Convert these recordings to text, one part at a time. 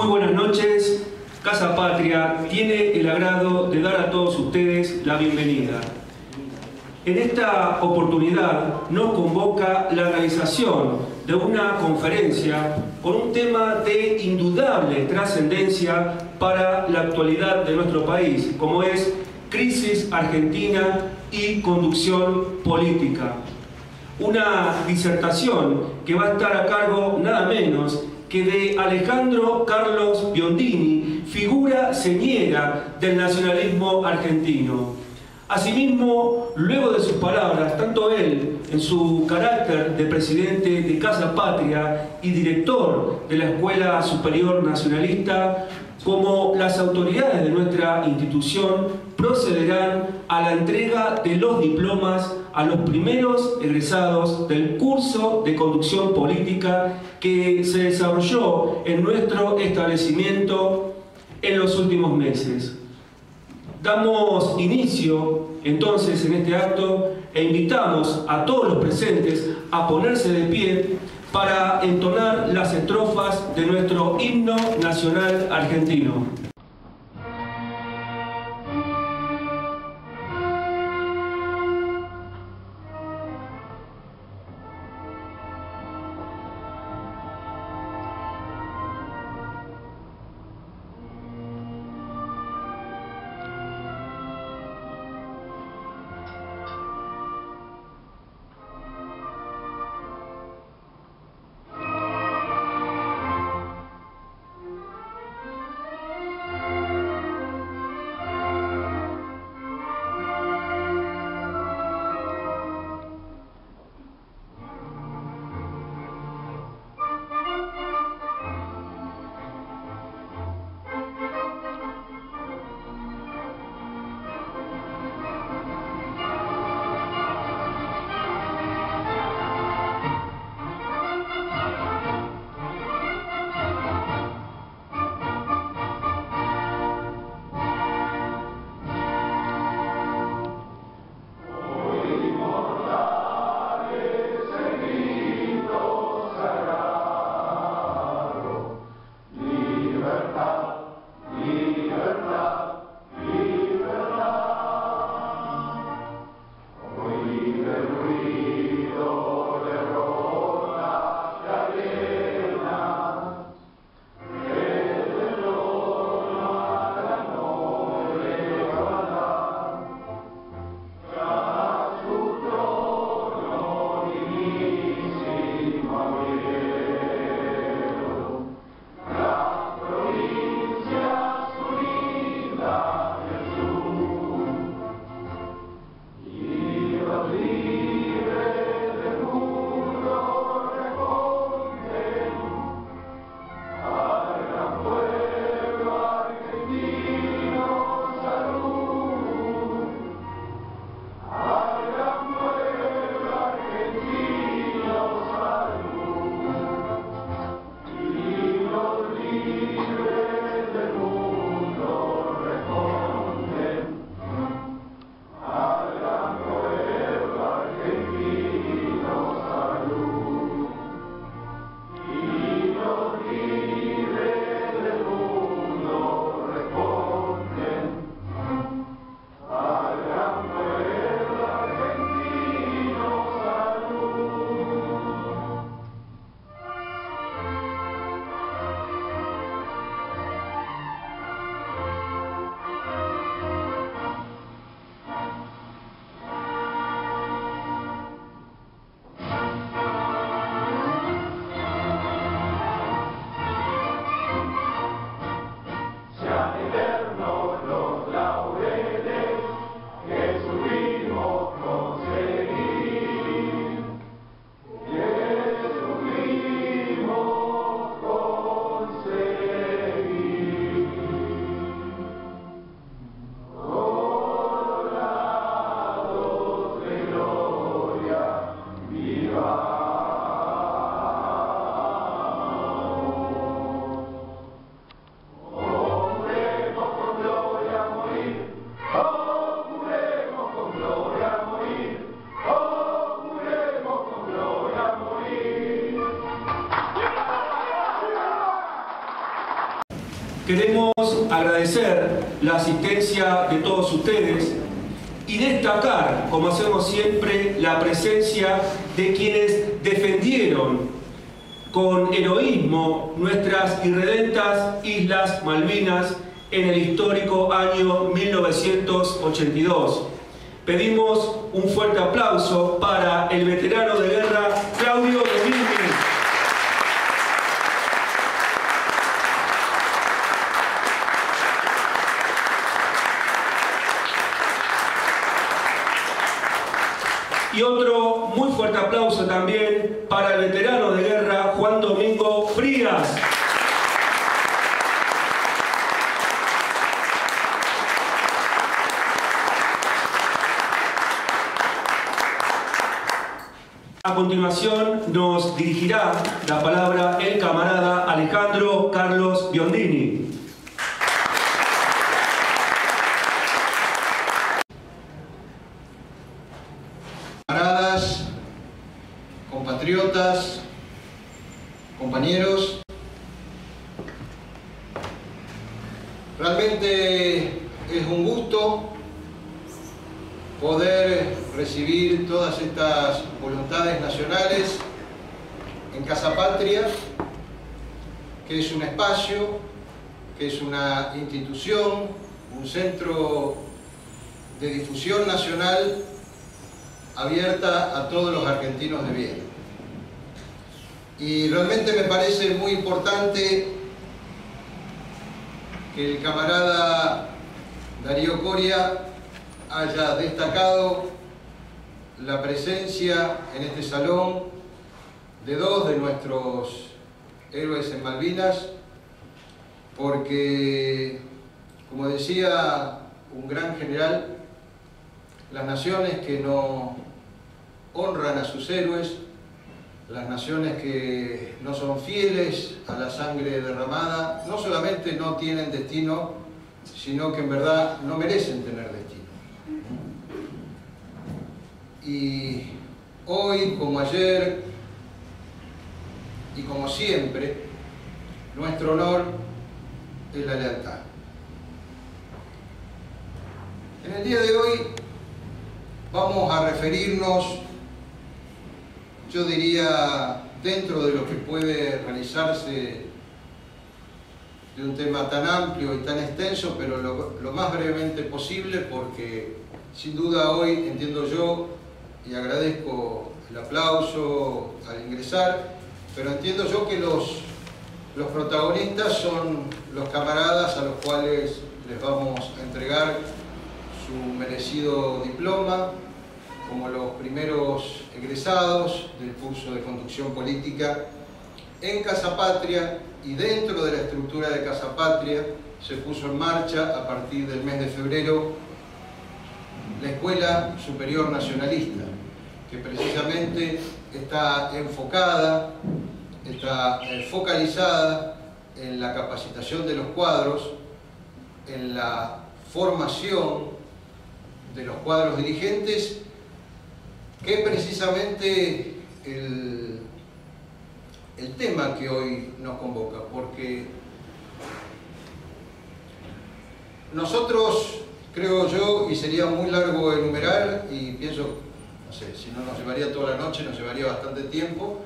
Muy buenas noches. Casa Patria tiene el agrado de dar a todos ustedes la bienvenida. En esta oportunidad nos convoca la organización de una conferencia con un tema de indudable trascendencia para la actualidad de nuestro país, como es Crisis Argentina y Conducción Política. Una disertación que va a estar a cargo nada menos que de Alejandro Carlos Biondini, figura señera del nacionalismo argentino. Asimismo, luego de sus palabras, tanto él, en su carácter de presidente de Casa Patria y director de la Escuela Superior Nacionalista, como las autoridades de nuestra institución, procederán a la entrega de los diplomas a los primeros egresados del curso de conducción política que se desarrolló en nuestro establecimiento en los últimos meses. Damos inicio entonces en este acto e invitamos a todos los presentes a ponerse de pie para entonar las estrofas de nuestro himno nacional argentino. Queremos agradecer la asistencia de todos ustedes y destacar, como hacemos siempre, la presencia de quienes defendieron con heroísmo nuestras irredentas Islas Malvinas en el histórico año 1982. Pedimos un fuerte aplauso para el veterano de guerra Claudio Domínguez. Y otro muy fuerte aplauso también para el veterano de guerra Juan Domingo Frías. A continuación nos dirigirá la palabra el camarada Alejandro Carlos Biondini. Camaradas, compatriotas, compañeros, realmente es un gusto poder recibir todas estas voluntades nacionales en Casa Patria, que es un espacio, que es una institución, un centro de difusión nacional abierta a todos los argentinos de bien. Y realmente me parece muy importante que el camarada Darío Coria haya destacado la presencia en este salón de dos de nuestros héroes en Malvinas, porque, como decía un gran general, las naciones que no honran a sus héroes, las naciones que no son fieles a la sangre derramada, no solamente no tienen destino, sino que en verdad no merecen tener destino. Y hoy, como ayer y como siempre, nuestro honor es la lealtad. En el día de hoy vamos a referirnos, yo diría, dentro de lo que puede realizarse de un tema tan amplio y tan extenso, pero lo más brevemente posible, porque sin duda hoy, entiendo yo, y agradezco el aplauso al ingresar, pero entiendo yo que los protagonistas son los camaradas a los cuales les vamos a entregar su merecido diploma como los primeros egresados del curso de conducción política en Casa Patria, y dentro de la estructura de Casa Patria se puso en marcha a partir del mes de febrero la Escuela Superior Nacionalista, que precisamente está enfocada, está focalizada en la capacitación de los cuadros, en la formación de los cuadros dirigentes, que es precisamente el tema que hoy nos convoca, porque nosotros, creo yo, y sería muy largo enumerar, y pienso, no sé, si no nos llevaría toda la noche, nos llevaría bastante tiempo,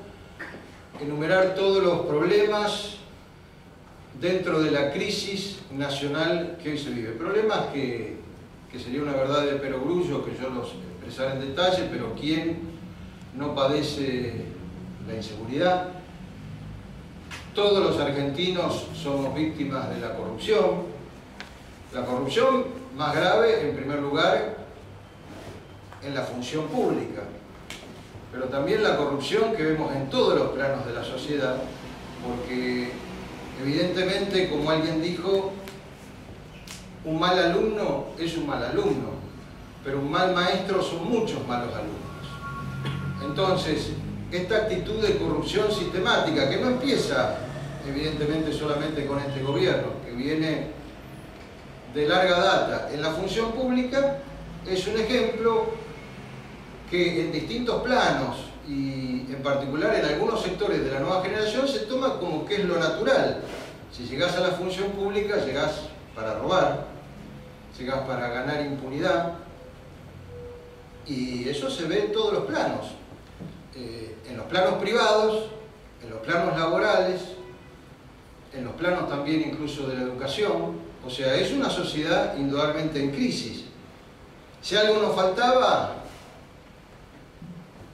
enumerar todos los problemas dentro de la crisis nacional que hoy se vive. Problemas que sería una verdad de perogrullo que yo los expresara en detalle, pero ¿quién no padece la inseguridad? Todos los argentinos somos víctimas de la corrupción más grave, en primer lugar, en la función pública, pero también la corrupción que vemos en todos los planos de la sociedad, porque evidentemente, como alguien dijo, un mal alumno es un mal alumno, pero un mal maestro son muchos malos alumnos. Entonces, esta actitud de corrupción sistemática, que no empieza evidentemente solamente con este gobierno, que viene de larga data en la función pública, es un ejemplo que en distintos planos y en particular en algunos sectores de la nueva generación se toma como que es lo natural. Si llegás a la función pública, llegás para robar, llegás para ganar impunidad, y eso se ve en todos los planos, en los planos privados, en los planos laborales, en los planos también incluso de la educación. O sea, es una sociedad indudablemente en crisis. Si algo nos faltaba,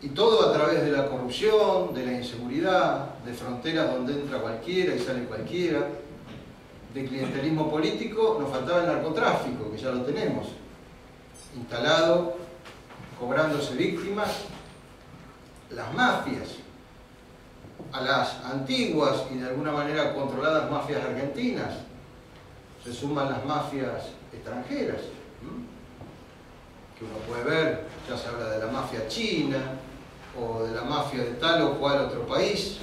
y todo a través de la corrupción, de la inseguridad, de fronteras donde entra cualquiera y sale cualquiera, de clientelismo político, nos faltaba el narcotráfico, que ya lo tenemos, instalado, cobrándose víctimas, las mafias, a las antiguas y de alguna manera controladas mafias argentinas, se suman las mafias extranjeras, que uno puede ver, ya se habla de la mafia china, o de la mafia de tal o cual otro país.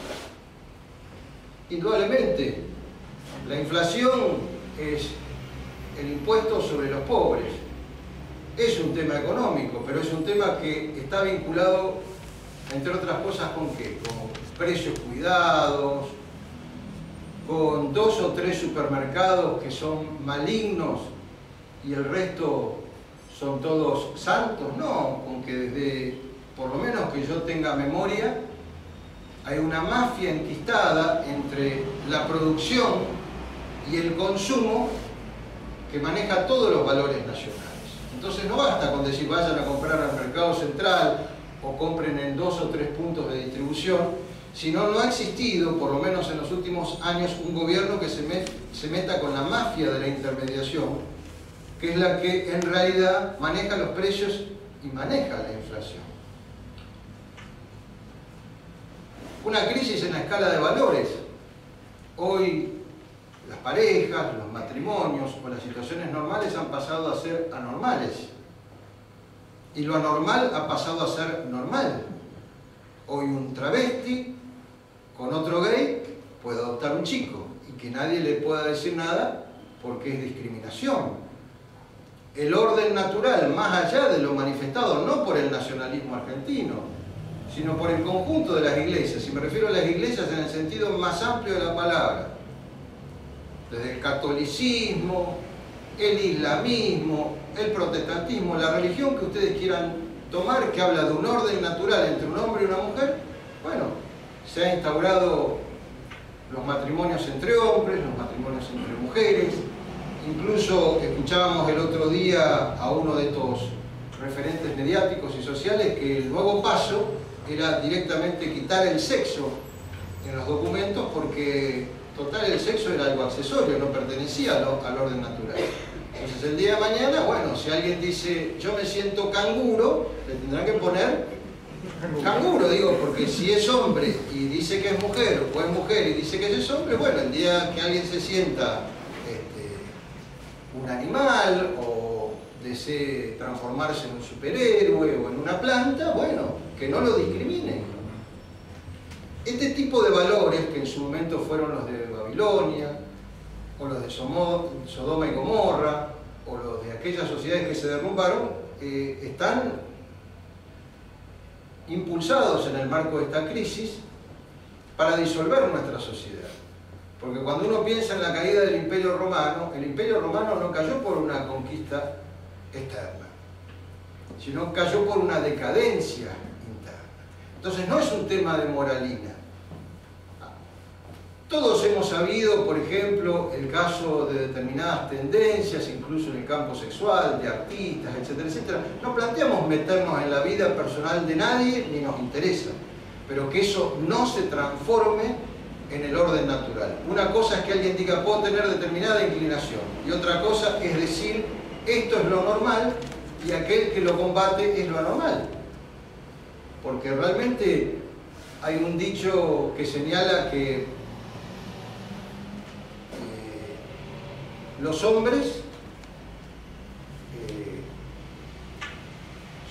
Indudablemente, la inflación es el impuesto sobre los pobres. Es un tema económico, pero es un tema que está vinculado, entre otras cosas, ¿con qué? Con precios cuidados, con 2 o 3 supermercados que son malignos y el resto son todos santos. No, con que desde, por lo menos que yo tenga memoria, hay una mafia enquistada entre la producción y el consumo que maneja todos los valores nacionales. Entonces no basta con decir vayan a comprar al mercado central o compren en 2 o 3 puntos de distribución, sino no ha existido, por lo menos en los últimos años, un gobierno que se meta con la mafia de la intermediación, que es la que en realidad maneja los precios y maneja la inflación. Una crisis en la escala de valores. Hoy las parejas, los matrimonios o las situaciones normales han pasado a ser anormales. Y lo anormal ha pasado a ser normal. Hoy un travesti con otro gay puede adoptar un chico y que nadie le pueda decir nada porque es discriminación. El orden natural, más allá de lo manifestado, no por el nacionalismo argentino, sino por el conjunto de las iglesias, y me refiero a las iglesias en el sentido más amplio de la palabra, desde el catolicismo, el islamismo, el protestantismo, la religión que ustedes quieran tomar, que habla de un orden natural entre un hombre y una mujer. Bueno, se han instaurado los matrimonios entre hombres, los matrimonios entre mujeres. Incluso escuchábamos el otro día a uno de estos referentes mediáticos y sociales que el nuevo paso era directamente quitar el sexo en los documentos, porque total el sexo era algo accesorio, no pertenecía al orden natural. Entonces el día de mañana, bueno, si alguien dice yo me siento canguro, le tendrán que poner canguro, digo, porque si es hombre y dice que es mujer, o es mujer y dice que es hombre, bueno, el día que alguien se sienta un animal o desee transformarse en un superhéroe o en una planta, bueno, que no lo discriminen. Este tipo de valores, que en su momento fueron los de Babilonia, o los de Sodoma y Gomorra, o los de aquellas sociedades que se derrumbaron, están impulsados en el marco de esta crisis para disolver nuestra sociedad. Porque cuando uno piensa en la caída del Imperio Romano, el Imperio Romano no cayó por una conquista externa, sino cayó por una decadencia interna. Entonces no es un tema de moralina. Todos hemos sabido, por ejemplo, el caso de determinadas tendencias, incluso en el campo sexual, de artistas, etcétera, etcétera. No planteamos meternos en la vida personal de nadie, ni nos interesa, pero que eso no se transforme en el orden natural. Una cosa es que alguien diga puedo tener determinada inclinación, y otra cosa es decir esto es lo normal y aquel que lo combate es lo anormal. Porque realmente hay un dicho que señala que los hombres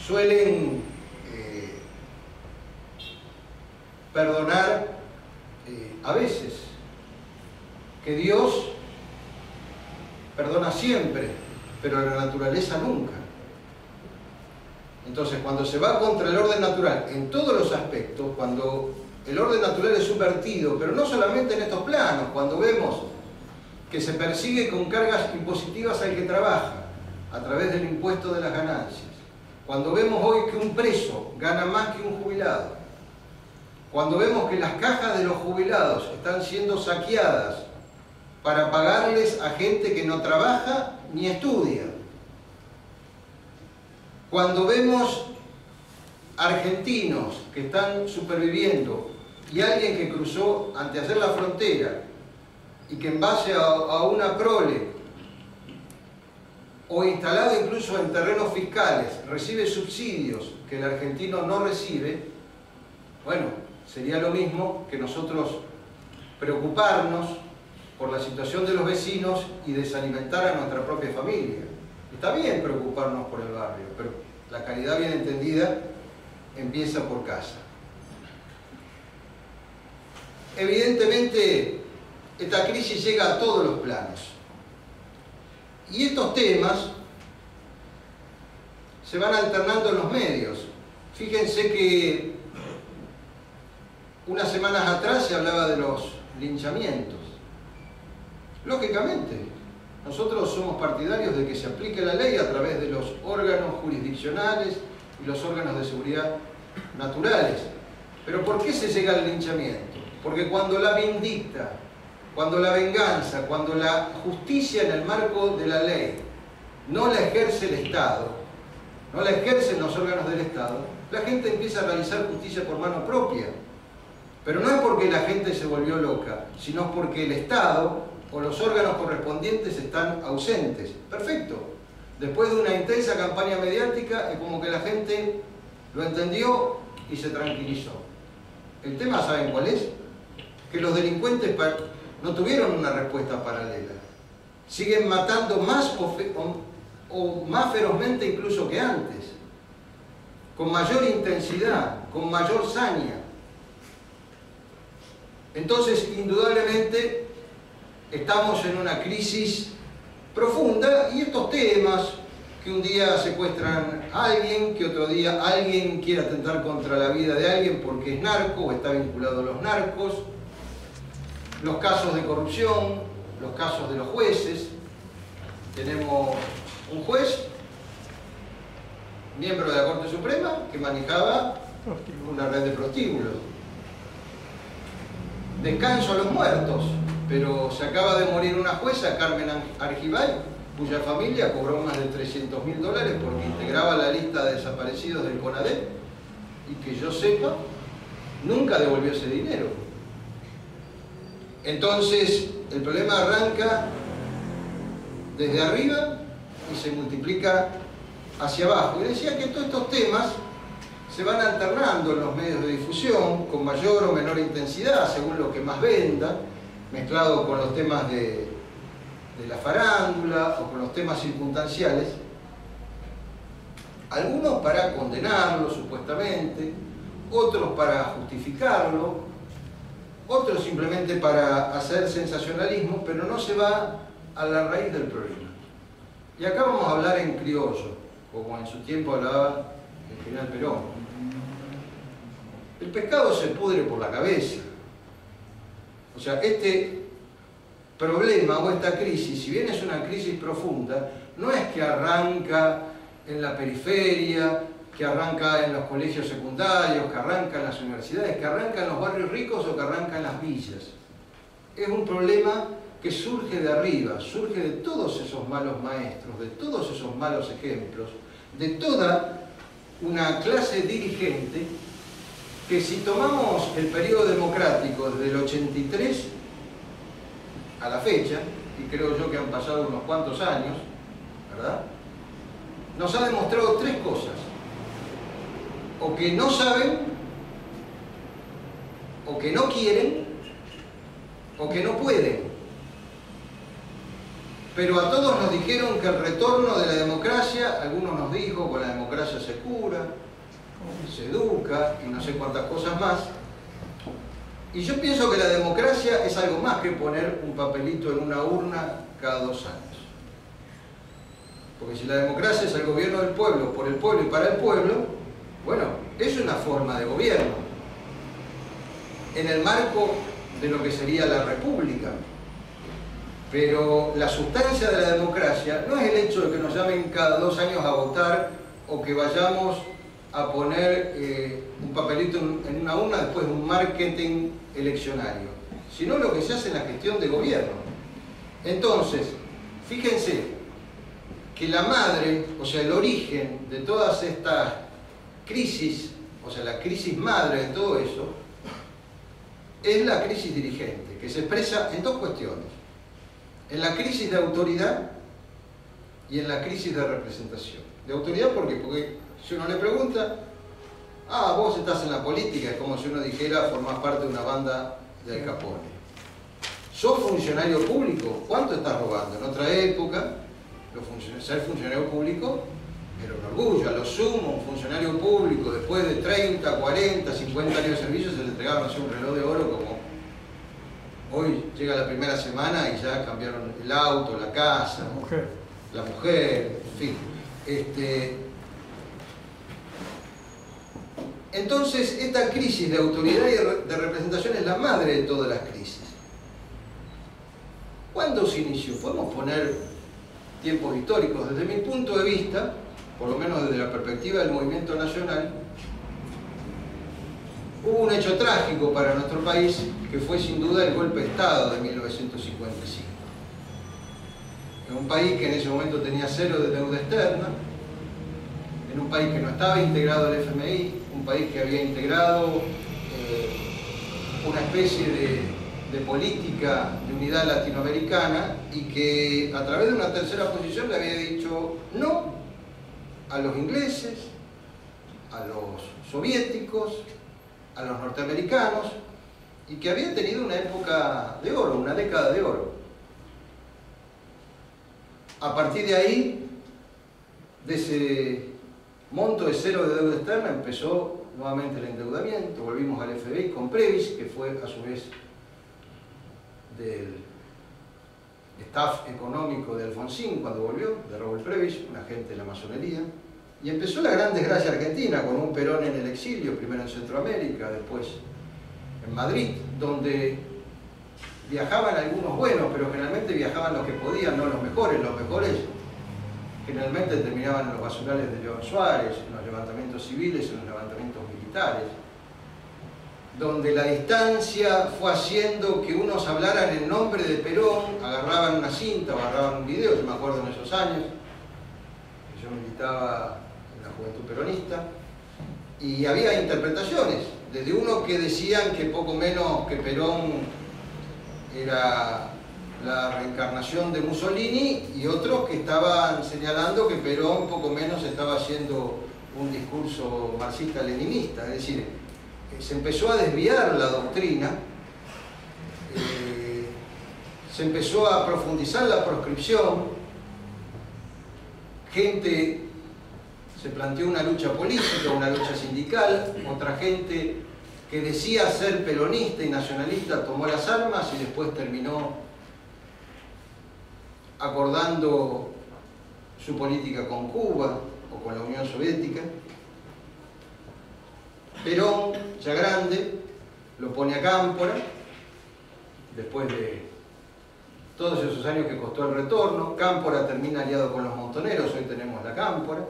suelen perdonar a veces, que Dios perdona siempre, pero la naturaleza nunca. Entonces, cuando se va contra el orden natural en todos los aspectos, cuando el orden natural es subvertido, pero no solamente en estos planos, cuando vemos que se persigue con cargas impositivas al que trabaja, a través del impuesto de las ganancias. Cuando vemos hoy que un preso gana más que un jubilado, cuando vemos que las cajas de los jubilados están siendo saqueadas para pagarles a gente que no trabaja ni estudia, cuando vemos argentinos que están superviviendo y alguien que cruzó anteayer la frontera y que en base a una prole o instalado incluso en terrenos fiscales recibe subsidios que el argentino no recibe, bueno, sería lo mismo que nosotros preocuparnos por la situación de los vecinos y desalimentar a nuestra propia familia. Está bien preocuparnos por el barrio, pero la caridad bien entendida empieza por casa. Evidentemente, esta crisis llega a todos los planos. Y estos temas se van alternando en los medios. Fíjense que unas semanas atrás se hablaba de los linchamientos. Lógicamente, nosotros somos partidarios de que se aplique la ley a través de los órganos jurisdiccionales y los órganos de seguridad naturales. Pero ¿por qué se llega al linchamiento? Porque cuando la vindicta, cuando la venganza, cuando la justicia en el marco de la ley no la ejerce el Estado, no la ejercen los órganos del Estado, la gente empieza a realizar justicia por mano propia. Pero no es porque la gente se volvió loca, sino porque el Estado o los órganos correspondientes están ausentes. Perfecto. Después de una intensa campaña mediática, es como que la gente lo entendió y se tranquilizó. El tema, ¿saben cuál es? Que los delincuentes no tuvieron una respuesta paralela. Siguen matando más o más ferozmente incluso que antes, con mayor intensidad, con mayor saña. Entonces, indudablemente, estamos en una crisis profunda y estos temas, que un día secuestran a alguien, que otro día alguien quiere atentar contra la vida de alguien porque es narco o está vinculado a los narcos, los casos de corrupción, los casos de los jueces. Tenemos un juez, miembro de la Corte Suprema, que manejaba una red de prostíbulos. Descanso a los muertos, pero se acaba de morir una jueza, Carmen Argibay, cuya familia cobró más de $300.000 porque integraba la lista de desaparecidos del CONADEP y que yo sepa, nunca devolvió ese dinero. Entonces, el problema arranca desde arriba y se multiplica hacia abajo. Y decía que todos estos temas se van alternando en los medios de difusión con mayor o menor intensidad, según lo que más venda, mezclado con los temas de la farándula o con los temas circunstanciales, algunos para condenarlo supuestamente, otros para justificarlo, otros simplemente para hacer sensacionalismo, pero no se va a la raíz del problema. Y acá vamos a hablar en criollo, como en su tiempo hablaba el general Perón. El pescado se pudre por la cabeza. O sea, este problema o esta crisis, si bien es una crisis profunda, no es que arranca en la periferia, que arranca en los colegios secundarios, que arranca en las universidades, que arranca en los barrios ricos o que arranca en las villas. Es un problema que surge de arriba, surge de todos esos malos maestros, de todos esos malos ejemplos, de toda una clase dirigente que, si tomamos el periodo democrático desde el 83 a la fecha, y creo yo que han pasado unos cuantos años, ¿verdad?, nos ha demostrado tres cosas: o que no saben, o que no quieren, o que no pueden. Pero a todos nos dijeron que el retorno de la democracia, algunos nos dijo, con la democracia se cura, se educa y no sé cuántas cosas más. Y yo pienso que la democracia es algo más que poner un papelito en una urna cada 2 años. Porque si la democracia es el gobierno del pueblo, por el pueblo y para el pueblo, bueno, es una forma de gobierno en el marco de lo que sería la república. Pero la sustancia de la democracia no es el hecho de que nos llamen cada 2 años a votar o que vayamos a poner un papelito en una urna después de un marketing eleccionario, sino lo que se hace en la gestión de gobierno. Entonces, fíjense que la madre, o sea, el origen de todas estas crisis, o sea, la crisis madre de todo eso, es la crisis dirigente, que se expresa en 2 cuestiones: en la crisis de autoridad y en la crisis de representación. De autoridad, ¿por qué? Porque si uno le pregunta, vos estás en la política, es como si uno dijera, formás parte de una banda de Al Capone. ¿Sos funcionario público? ¿Cuánto estás robando? En otra época, ser funcionario público era un orgullo. A lo sumo, un funcionario público, después de 30, 40, 50 años de servicio, se le entregaba, no sé, un reloj de oro como hoy. Llega la primera semana y ya cambiaron el auto, la casa, la mujer, en fin. Entonces, esta crisis de autoridad y de representación es la madre de todas las crisis. ¿Cuándo se inició? Podemos poner tiempos históricos. Desde mi punto de vista, por lo menos desde la perspectiva del movimiento nacional, hubo un hecho trágico para nuestro país, que fue sin duda el golpe de Estado de 1955. En un país que en ese momento tenía 0 de deuda externa, en un país que no estaba integrado al FMI, un país que había integrado una especie de política de unidad latinoamericana y que a través de una tercera posición le había dicho no a los ingleses, a los soviéticos, a los norteamericanos, y que había tenido una época de oro, una década de oro. A partir de ahí, de ese monto de 0 de deuda externa, empezó nuevamente el endeudamiento. Volvimos al FBI con Previs, que fue a su vez del staff económico de Alfonsín cuando volvió, de Raúl Previs, un agente de la masonería. Y empezó la gran desgracia argentina, con un Perón en el exilio, primero en Centroamérica, después en Madrid, donde viajaban algunos buenos, pero generalmente viajaban los que podían, no los mejores. Los mejores generalmente terminaban en los basurales de León Suárez, en los levantamientos civiles, en los levantamientos militares, donde la distancia fue haciendo que unos hablaran en nombre de Perón, agarraban una cinta o agarraban un video. Yo me acuerdo en esos años, que yo militaba en la Juventud Peronista, y había interpretaciones, desde uno que decían que poco menos que Perón era la reencarnación de Mussolini, y otros que estaban señalando que Perón poco menos estaba haciendo un discurso marxista-leninista. Es decir, se empezó a desviar la doctrina, se empezó a profundizar la proscripción, gente se planteó una lucha política, una lucha sindical, otra gente que decía ser peronista y nacionalista tomó las armas y después terminó acordando su política con Cuba o con la Unión Soviética. Perón, ya grande, lo pone a Cámpora, después de todos esos años que costó el retorno. Cámpora termina aliado con los montoneros, hoy tenemos la Cámpora.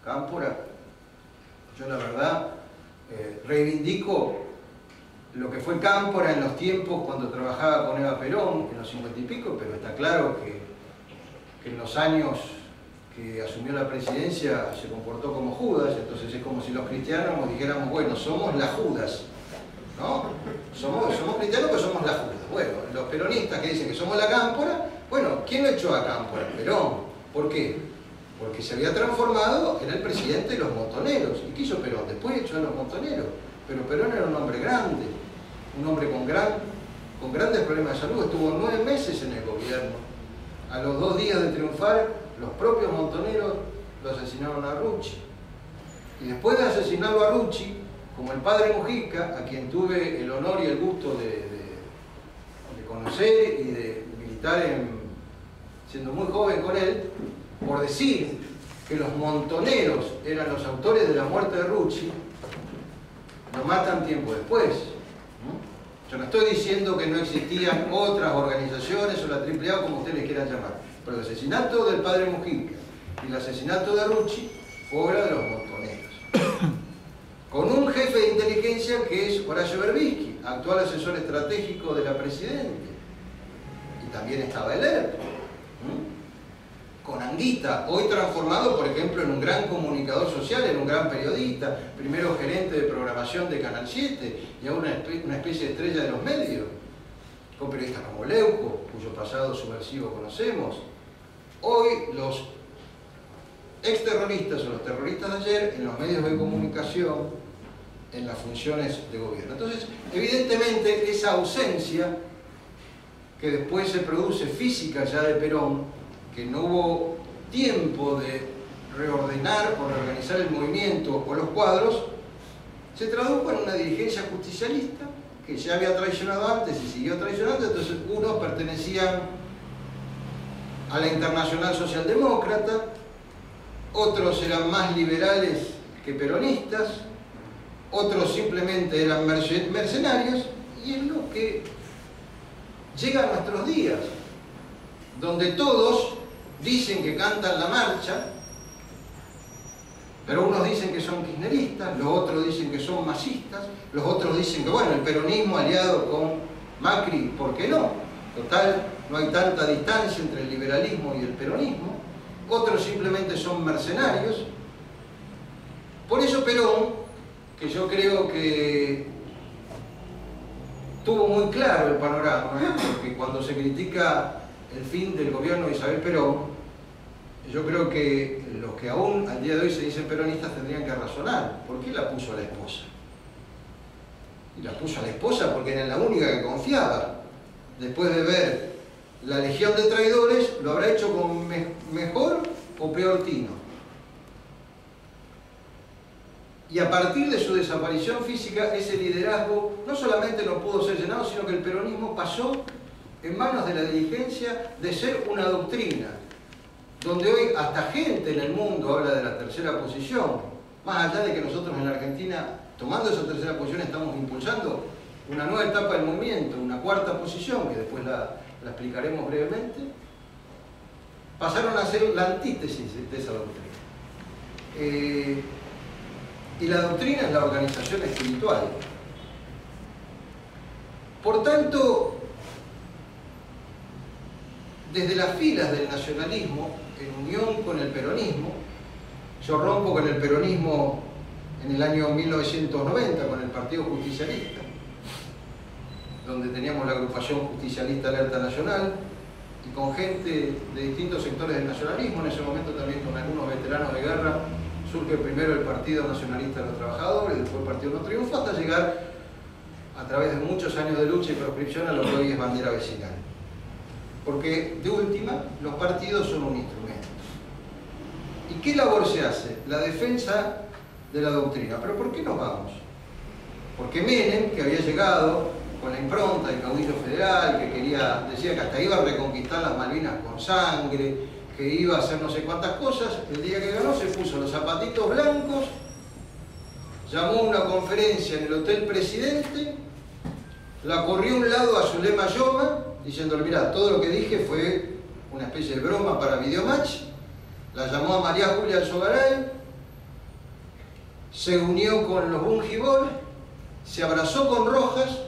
Cámpora, yo la verdad reivindico lo que fue Cámpora en los tiempos cuando trabajaba con Eva Perón, en los 50 y pico, pero está claro que en los años que asumió la presidencia se comportó como Judas. Entonces es como si los cristianos nos dijéramos, bueno, somos las Judas, ¿no? Somos cristianos, pero somos las Judas. Bueno, los peronistas que dicen que somos la Cámpora, bueno, ¿quién lo echó a Cámpora? Perón. ¿Por qué? Porque se había transformado en el presidente de los montoneros. ¿Y qué hizo Perón? Después echó a los montoneros. Pero Perón era un hombre grande, un hombre con grandes problemas de salud. Estuvo 9 meses en el gobierno. A los 2 días de triunfar, los propios montoneros lo asesinaron a Rucci. Y después de asesinarlo a Rucci, como el padre Mujica, a quien tuve el honor y el gusto de conocer y de militar siendo muy joven con él, por decir que los montoneros eran los autores de la muerte de Rucci, lo matan tiempo después. Yo no estoy diciendo que no existían otras organizaciones o la AAA o como ustedes les quieran llamar, pero el asesinato del padre Mujica y el asesinato de Rucci fue obra de los montoneros. Con un jefe de inteligencia que es Horacio Berbisky, actual asesor estratégico de la Presidenta. Y también estaba el ERP. Con Anguita, hoy transformado, por ejemplo, en un gran comunicador social, en un gran periodista, primero gerente de programación de Canal 7 y ahora una especie de estrella de los medios, con periodistas como Leuco, cuyo pasado subversivo conocemos. Hoy los exterroristas o los terroristas de ayer en los medios de comunicación, en las funciones de gobierno. Entonces, evidentemente, esa ausencia que después se produce física ya de Perón, que no hubo tiempo de reordenar o reorganizar el movimiento o los cuadros, se tradujo en una dirigencia justicialista que ya había traicionado antes y siguió traicionando. Entonces unos pertenecían a la Internacional Socialdemócrata, otros eran más liberales que peronistas, otros simplemente eran mercenarios, y es lo que llega a nuestros días, donde todos dicen que cantan la marcha, pero unos dicen que son kirchneristas, los otros dicen que son masistas, los otros dicen que, bueno, el peronismo aliado con Macri, ¿por qué no? Total, no hay tanta distancia entre el liberalismo y el peronismo. Otros simplemente son mercenarios. Por eso Perón, que yo creo que tuvo muy claro el panorama, porque cuando se critica el fin del gobierno de Isabel Perón, yo creo que los que aún al día de hoy se dicen peronistas tendrían que razonar. ¿Por qué la puso a la esposa? Y la puso a la esposa porque era la única que confiaba. Después de ver la legión de traidores, ¿lo habrá hecho con mejor o peor tino? Y a partir de su desaparición física, ese liderazgo no solamente no pudo ser llenado, sino que el peronismo pasó en manos de la dirigencia de ser una doctrina, donde hoy hasta gente en el mundo habla de la tercera posición, más allá de que nosotros en la Argentina, tomando esa tercera posición, estamos impulsando una nueva etapa del movimiento, una cuarta posición, que después la explicaremos brevemente, pasaron a ser la antítesis de esa doctrina. Y la doctrina es la organización espiritual. Por tanto, desde las filas del nacionalismo, en unión con el peronismo, yo rompo con el peronismo en el año 1990, con el Partido Justicialista, donde teníamos la agrupación justicialista Alerta Nacional, y con gente de distintos sectores del nacionalismo, en ese momento también con algunos veteranos de guerra, surge primero el Partido Nacionalista de los Trabajadores, después el Partido No Triunfo, hasta llegar, a través de muchos años de lucha y proscripción, a lo que hoy es bandera vecinal. Porque, de última, los partidos son un instrumento. ¿Y qué labor se hace? La defensa de la doctrina. ¿Pero por qué nos vamos? Porque Menem, que había llegado con la impronta del caudillo federal, que decía que hasta iba a reconquistar las Malvinas con sangre, que iba a hacer no sé cuántas cosas, el día que ganó se puso los zapatitos blancos, llamó a una conferencia en el Hotel Presidente, la corrió a un lado a Zulema Yoma, diciéndole, mirá, todo lo que dije fue una especie de broma para Videomatch, la llamó a María Julia Alzogaray, se unió con los Bungibol, se abrazó con Rojas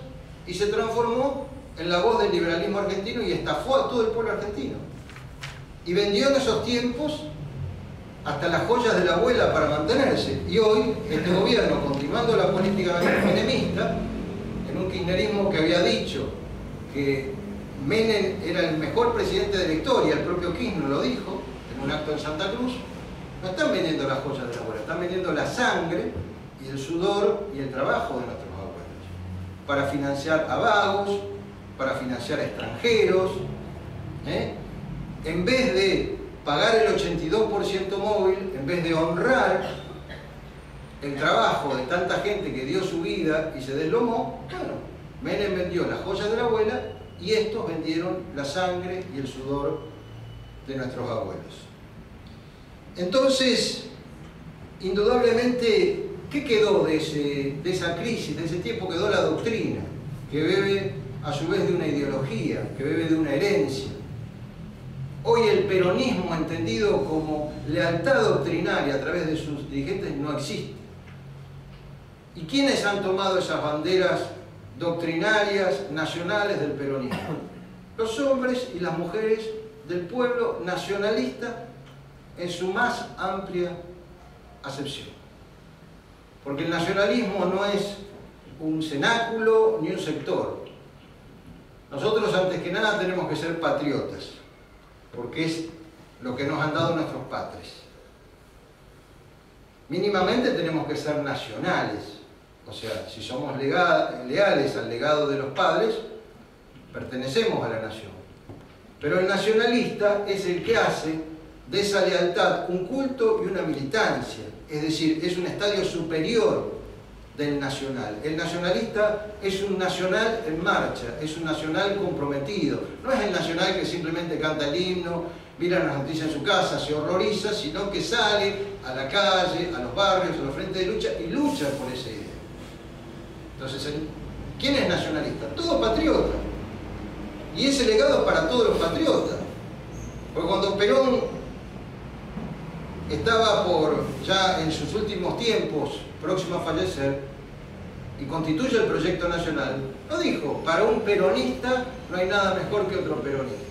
y se transformó en la voz del liberalismo argentino y estafó a todo el pueblo argentino. Y vendió en esos tiempos hasta las joyas de la abuela para mantenerse. Y hoy, este gobierno, continuando la política menemista, en un kirchnerismo que había dicho que Menem era el mejor presidente de la historia, el propio Kirchner lo dijo en un acto en Santa Cruz, no están vendiendo las joyas de la abuela, están vendiendo la sangre y el sudor y el trabajo de nuestros abuelos, para financiar a vagos, para financiar a extranjeros, en vez de pagar el 82% móvil, en vez de honrar el trabajo de tanta gente que dio su vida y se deslomó, bueno, Menem vendió las joyas de la abuela y estos vendieron la sangre y el sudor de nuestros abuelos. Entonces, indudablemente, ¿qué quedó de esa crisis, de ese tiempo? Quedó la doctrina, que bebe a su vez de una ideología, que bebe de una herencia. Hoy el peronismo, entendido como lealtad doctrinaria a través de sus dirigentes, no existe. ¿Y quiénes han tomado esas banderas doctrinarias nacionales del peronismo? Los hombres y las mujeres del pueblo nacionalista en su más amplia acepción. Porque el nacionalismo no es un cenáculo ni un sector. Nosotros antes que nada tenemos que ser patriotas, porque es lo que nos han dado nuestros padres. Mínimamente tenemos que ser nacionales, o sea, si somos leales al legado de los padres, pertenecemos a la nación. Pero el nacionalista es el que hace de esa lealtad un culto y una militancia, es decir, es un estadio superior del nacional. El nacionalista es un nacional en marcha, es un nacional comprometido. No es el nacional que simplemente canta el himno, mira las noticias en su casa, se horroriza, sino que sale a la calle, a los barrios, a los frentes de lucha y lucha por esa idea. Entonces, ¿quién es nacionalista? Todo patriota. Y ese legado es para todos los patriotas. Porque cuando Perón estaba ya en sus últimos tiempos, próximo a fallecer, y constituye el proyecto nacional, no dijo, para un peronista no hay nada mejor que otro peronista,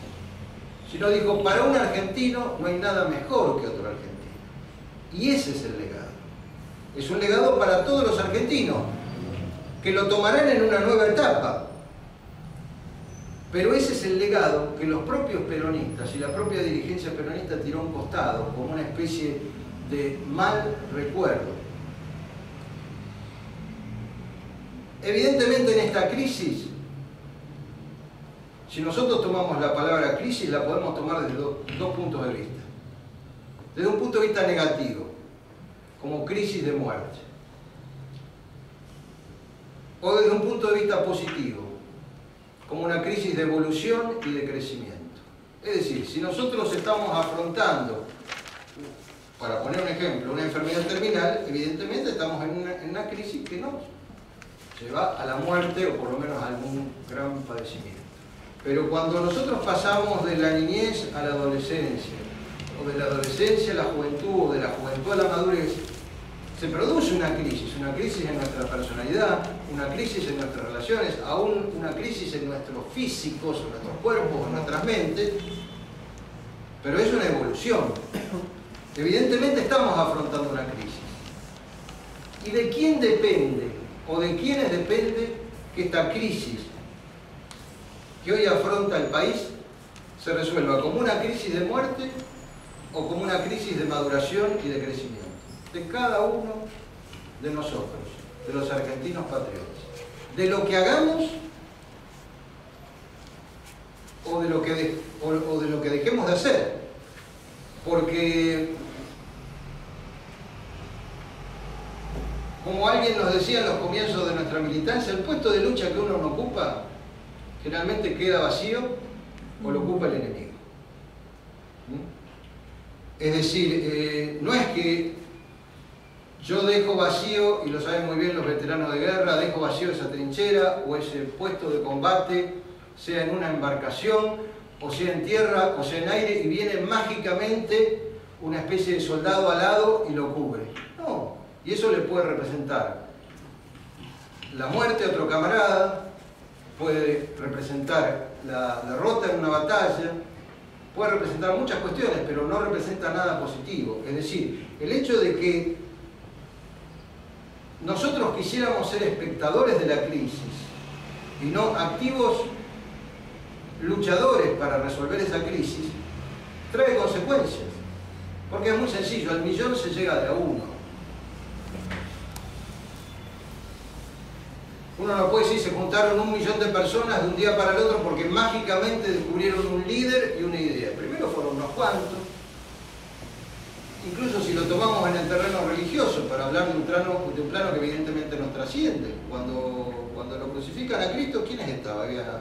sino dijo, para un argentino no hay nada mejor que otro argentino. Y ese es el legado. Es un legado para todos los argentinos, que lo tomarán en una nueva etapa. Pero ese es el legado que los propios peronistas y la propia dirigencia peronista tiró a un costado como una especie de mal recuerdo. Evidentemente en esta crisis, si nosotros tomamos la palabra crisis, la podemos tomar desde dos puntos de vista. Desde un punto de vista negativo, como crisis de muerte. O desde un punto de vista positivo, como una crisis de evolución y de crecimiento. Es decir, si nosotros estamos afrontando, para poner un ejemplo, una enfermedad terminal, evidentemente estamos en una crisis que nos lleva a la muerte o por lo menos a algún gran padecimiento. Pero cuando nosotros pasamos de la niñez a la adolescencia, o de la adolescencia a la juventud, o de la juventud a la madurez, se produce una crisis en nuestra personalidad, una crisis en nuestras relaciones, aún una crisis en nuestros físicos, en nuestros cuerpos, en nuestras mentes, pero es una evolución. Evidentemente estamos afrontando una crisis. ¿Y de quién depende, o de quiénes depende que esta crisis que hoy afronta el país se resuelva como una crisis de muerte o como una crisis de maduración y de crecimiento? De cada uno de nosotros, de los argentinos patriotas, de lo que hagamos o de lo que dejemos de hacer, porque como alguien nos decía en los comienzos de nuestra militancia, el puesto de lucha que uno no ocupa generalmente queda vacío o lo ocupa el enemigo. Es decir, no es que yo dejo vacío, y lo saben muy bien los veteranos de guerra, dejo vacío esa trinchera o ese puesto de combate, sea en una embarcación, o sea en tierra, o sea en aire, y viene mágicamente una especie de soldado al lado y lo cubre. No, y eso le puede representar la muerte a otro camarada, puede representar la derrota en una batalla, puede representar muchas cuestiones, pero no representa nada positivo. Es decir, el hecho de que nosotros quisiéramos ser espectadores de la crisis y no activos luchadores para resolver esa crisis, trae consecuencias. Porque es muy sencillo, al millón se llega de a uno. Uno no puede decir se juntaron 1 millón de personas de un día para el otro porque mágicamente descubrieron un líder y una idea. Primero fueron unos cuantos. Incluso si lo tomamos en el terreno religioso, para hablar de un plano que evidentemente nos trasciende. Cuando lo crucifican a Cristo, ¿quiénes estaban? Había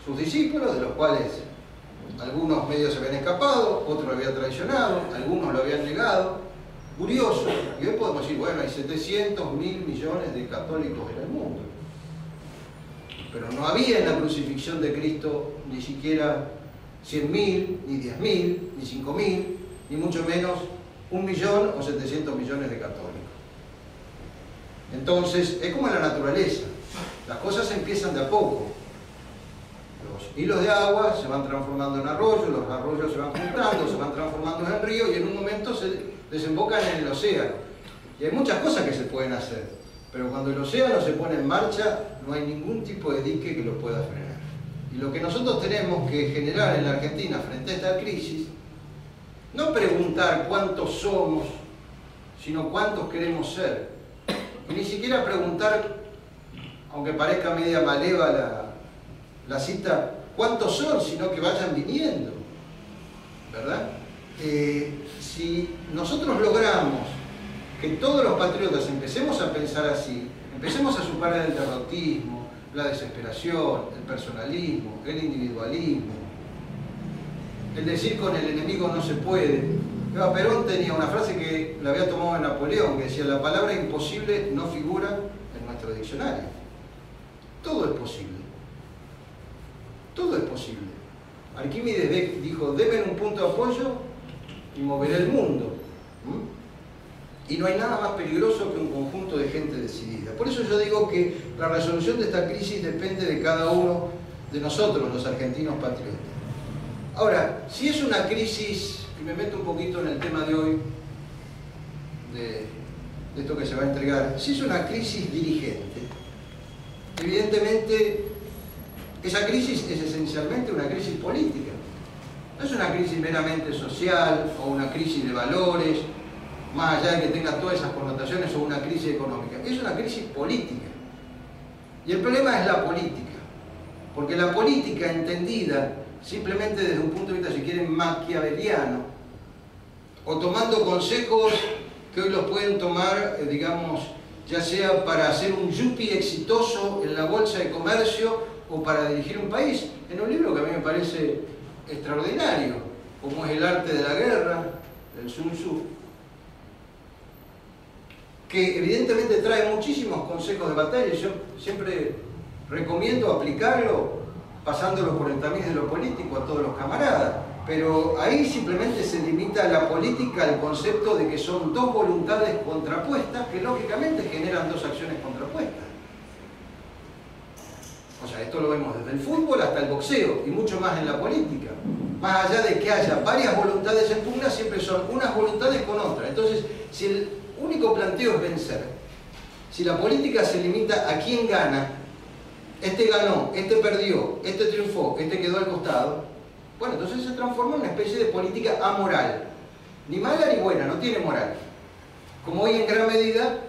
sus discípulos, de los cuales algunos medios se habían escapado, otros lo habían traicionado, algunos lo habían negado. Curioso, y hoy podemos decir, bueno, hay 700.000 millones de católicos en el mundo. pero no había en la crucifixión de Cristo ni siquiera 100.000, ni 10.000, ni 5.000, ni mucho menos 1.000.000 o 700 millones de católicos. Entonces, es como en la naturaleza, las cosas empiezan de a poco. Los hilos de agua se van transformando en arroyos, los arroyos se van juntando, se van transformando en río y en un momento se desembocan en el océano. Y hay muchas cosas que se pueden hacer, pero cuando el océano se pone en marcha, no hay ningún tipo de dique que lo pueda frenar. Y lo que nosotros tenemos que generar en la Argentina frente a esta crisis, no preguntar cuántos somos, sino cuántos queremos ser. Y ni siquiera preguntar, aunque parezca media malévola la cita, cuántos son, sino que vayan viniendo, ¿verdad? Si nosotros logramos que todos los patriotas empecemos a pensar así, empecemos a superar el derrotismo, la desesperación, el personalismo, el individualismo, el decir con el enemigo no se puede. Eva Perón tenía una frase que la había tomado de Napoleón, que decía: la palabra imposible no figura en nuestro diccionario. Todo es posible. Todo es posible. Arquímedes dijo: deme un punto de apoyo y moveré el mundo. Y no hay nada más peligroso que un conjunto de gente decidida. Por eso yo digo que la resolución de esta crisis depende de cada uno de nosotros, los argentinos patriotas. Ahora, si es una crisis, y me meto un poquito en el tema de hoy, de esto que se va a entregar, si es una crisis dirigente, evidentemente esa crisis es esencialmente una crisis política. No es una crisis meramente social o una crisis de valores, más allá de que tenga todas esas connotaciones, o una crisis económica. Es una crisis política. Y el problema es la política. Porque la política entendida simplemente desde un punto de vista, si quieren, maquiaveliano, o tomando consejos que hoy los pueden tomar, digamos, ya sea para hacer un yuppie exitoso en la bolsa de comercio o para dirigir un país, en un libro que a mí me parece extraordinario, como es El arte de la guerra, del Sun Tzu, que evidentemente trae muchísimos consejos de batalla. Yo siempre recomiendo aplicarlo pasándolo por el tamiz de lo político a todos los camaradas, pero ahí simplemente se limita la política al concepto de que son dos voluntades contrapuestas que lógicamente generan dos acciones contrapuestas. O sea, esto lo vemos desde el fútbol hasta el boxeo y mucho más en la política. Más allá de que haya varias voluntades en pugna, siempre son unas voluntades con otras. Entonces, si el único planteo es vencer, si la política se limita a quién gana, este ganó, este perdió, este triunfó, este quedó al costado, bueno, entonces se transforma en una especie de política amoral. Ni mala ni buena, no tiene moral. Como hoy en gran medida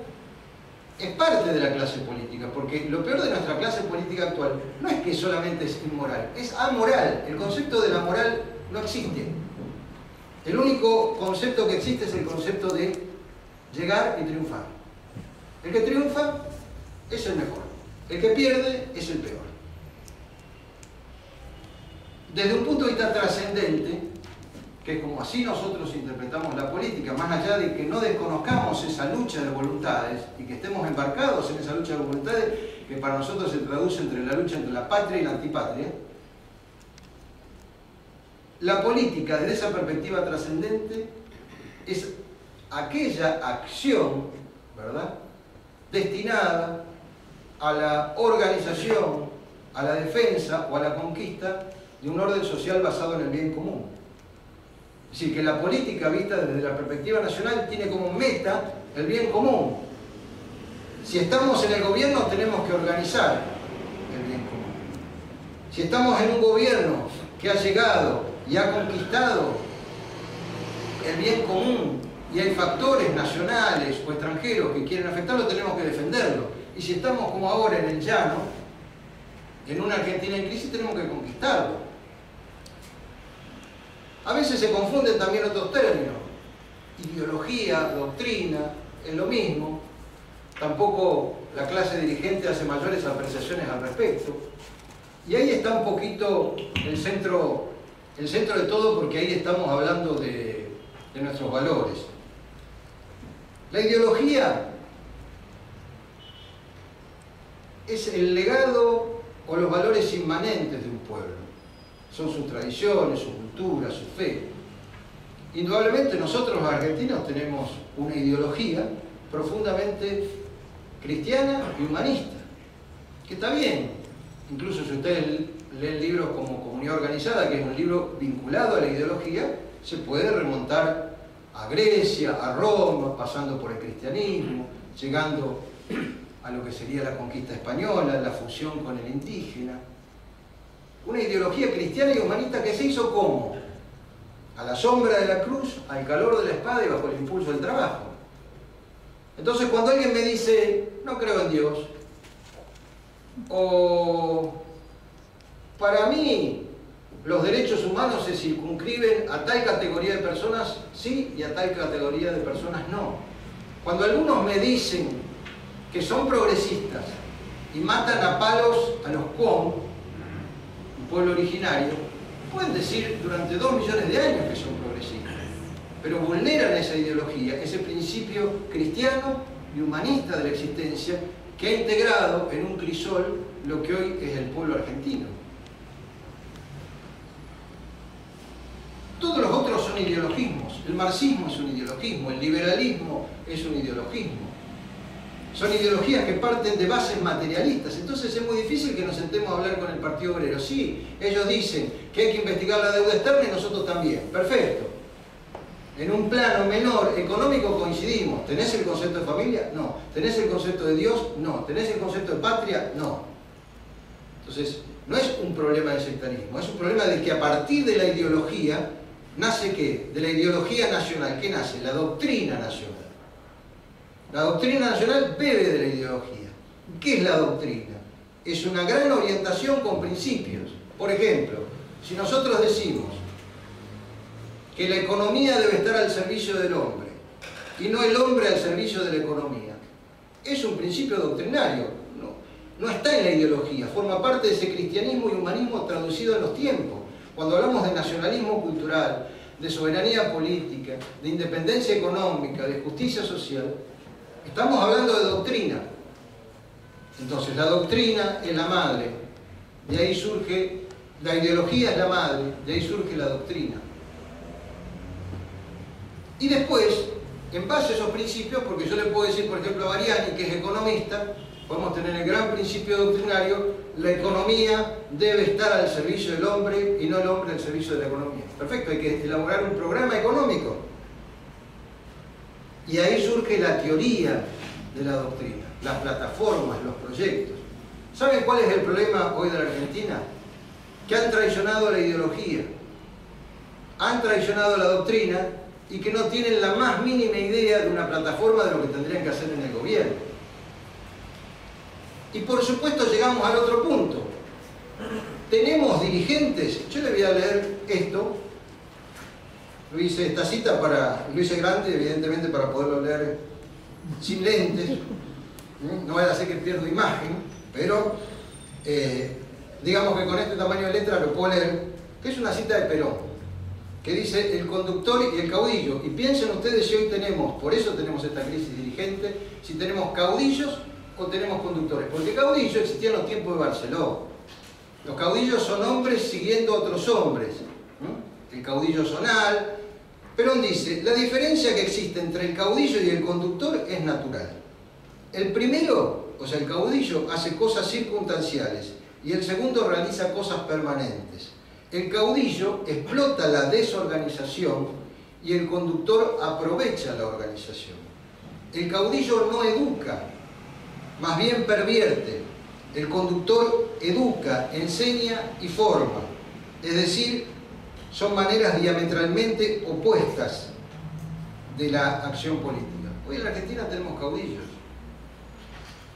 es parte de la clase política, porque lo peor de nuestra clase política actual no es que solamente es inmoral, es amoral. El concepto de la moral no existe. El único concepto que existe es el concepto de llegar y triunfar. El que triunfa es el mejor. El que pierde es el peor. Desde un punto de vista trascendente, que es como así nosotros interpretamos la política, más allá de que no desconozcamos esa lucha de voluntades y que estemos embarcados en esa lucha de voluntades, que para nosotros se traduce entre la lucha entre la patria y la antipatria, la política desde esa perspectiva trascendente es aquella acción, ¿verdad?, destinada a la organización, a la defensa o a la conquista de un orden social basado en el bien común. Es decir, que la política vista desde la perspectiva nacional tiene como meta el bien común. Si estamos en el gobierno tenemos que organizar el bien común. Si estamos en un gobierno que ha llegado y ha conquistado el bien común y hay factores nacionales o extranjeros que quieren afectarlo, tenemos que defenderlo. Y si estamos como ahora en el llano, en una Argentina en crisis, tenemos que conquistarlo. A veces se confunden también otros términos. Ideología, doctrina, es lo mismo. Tampoco la clase dirigente hace mayores apreciaciones al respecto. Y ahí está un poquito el centro de todo, porque ahí estamos hablando de nuestros valores. La ideología es el legado o los valores inmanentes de un pueblo. Son sus tradiciones, su cultura, su fe. Indudablemente nosotros los argentinos tenemos una ideología profundamente cristiana y humanista, que está bien. Incluso si ustedes leen libros como Comunidad Organizada, que es un libro vinculado a la ideología, se puede remontar a Grecia, a Roma, pasando por el cristianismo, llegando a lo que sería la conquista española, la fusión con el indígena. Una ideología cristiana y humanista que se hizo ¿cómo? A la sombra de la cruz, al calor de la espada y bajo el impulso del trabajo. Entonces cuando alguien me dice, no creo en Dios, o para mí los derechos humanos se circunscriben a tal categoría de personas sí y a tal categoría de personas no. Cuando algunos me dicen que son progresistas y matan a palos a los Qom, un pueblo originario, pueden decir durante 2 millones de años que son progresistas, pero vulneran esa ideología, ese principio cristiano y humanista de la existencia que ha integrado en un crisol lo que hoy es el pueblo argentino. Todos los otros son ideologismos. El marxismo es un ideologismo, el liberalismo es un ideologismo. Son ideologías que parten de bases materialistas. Entonces es muy difícil que nos sentemos a hablar con el Partido Obrero. Sí, ellos dicen que hay que investigar la deuda externa y nosotros también. Perfecto. En un plano menor, económico, coincidimos. ¿Tenés el concepto de familia? No. ¿Tenés el concepto de Dios? No. ¿Tenés el concepto de patria? No. Entonces, no es un problema de sectarismo, es un problema de que a partir de la ideología, ¿nace qué? De la ideología nacional. ¿Qué nace? La doctrina nacional. La doctrina nacional bebe de la ideología. ¿Qué es la doctrina? Es una gran orientación con principios. Por ejemplo, si nosotros decimos que la economía debe estar al servicio del hombre y no el hombre al servicio de la economía, es un principio doctrinario, no está en la ideología, forma parte de ese cristianismo y humanismo traducido en los tiempos. Cuando hablamos de nacionalismo cultural, de soberanía política, de independencia económica, de justicia social, estamos hablando de doctrina. Entonces la doctrina es la madre, de ahí surge, la ideología es la madre, de ahí surge la doctrina. Y después, en base a esos principios, porque yo le puedo decir, por ejemplo, a Bariani, que es economista, podemos tener el gran principio doctrinario, la economía debe estar al servicio del hombre y no el hombre al servicio de la economía. Perfecto, hay que elaborar un programa económico. Y ahí surge la teoría de la doctrina, las plataformas, los proyectos. ¿Saben cuál es el problema hoy de la Argentina? Que han traicionado la ideología, han traicionado la doctrina y que no tienen la más mínima idea de una plataforma de lo que tendrían que hacer en el gobierno. Y por supuesto llegamos al otro punto. Tenemos dirigentes, yo le voy a leer esto, lo hice esta cita lo hice grande, evidentemente para poderlo leer sin lentes, no vaya a ser que pierdo imagen, pero digamos que con este tamaño de letra lo puedo leer, que es una cita de Perón, que dice el conductor y el caudillo. Y piensen ustedes si hoy tenemos, por eso tenemos esta crisis dirigente, si tenemos caudillos o tenemos conductores. Porque caudillo existía en los tiempos de Barceló. Los caudillos son hombres siguiendo a otros hombres. El caudillo zonal. Perón dice, la diferencia que existe entre el caudillo y el conductor es natural. El primero, o sea el caudillo, hace cosas circunstanciales y el segundo realiza cosas permanentes. El caudillo explota la desorganización y el conductor aprovecha la organización. El caudillo no educa, más bien pervierte. El conductor educa, enseña y forma. Es decir, son maneras diametralmente opuestas de la acción política. Hoy en la Argentina tenemos caudillos.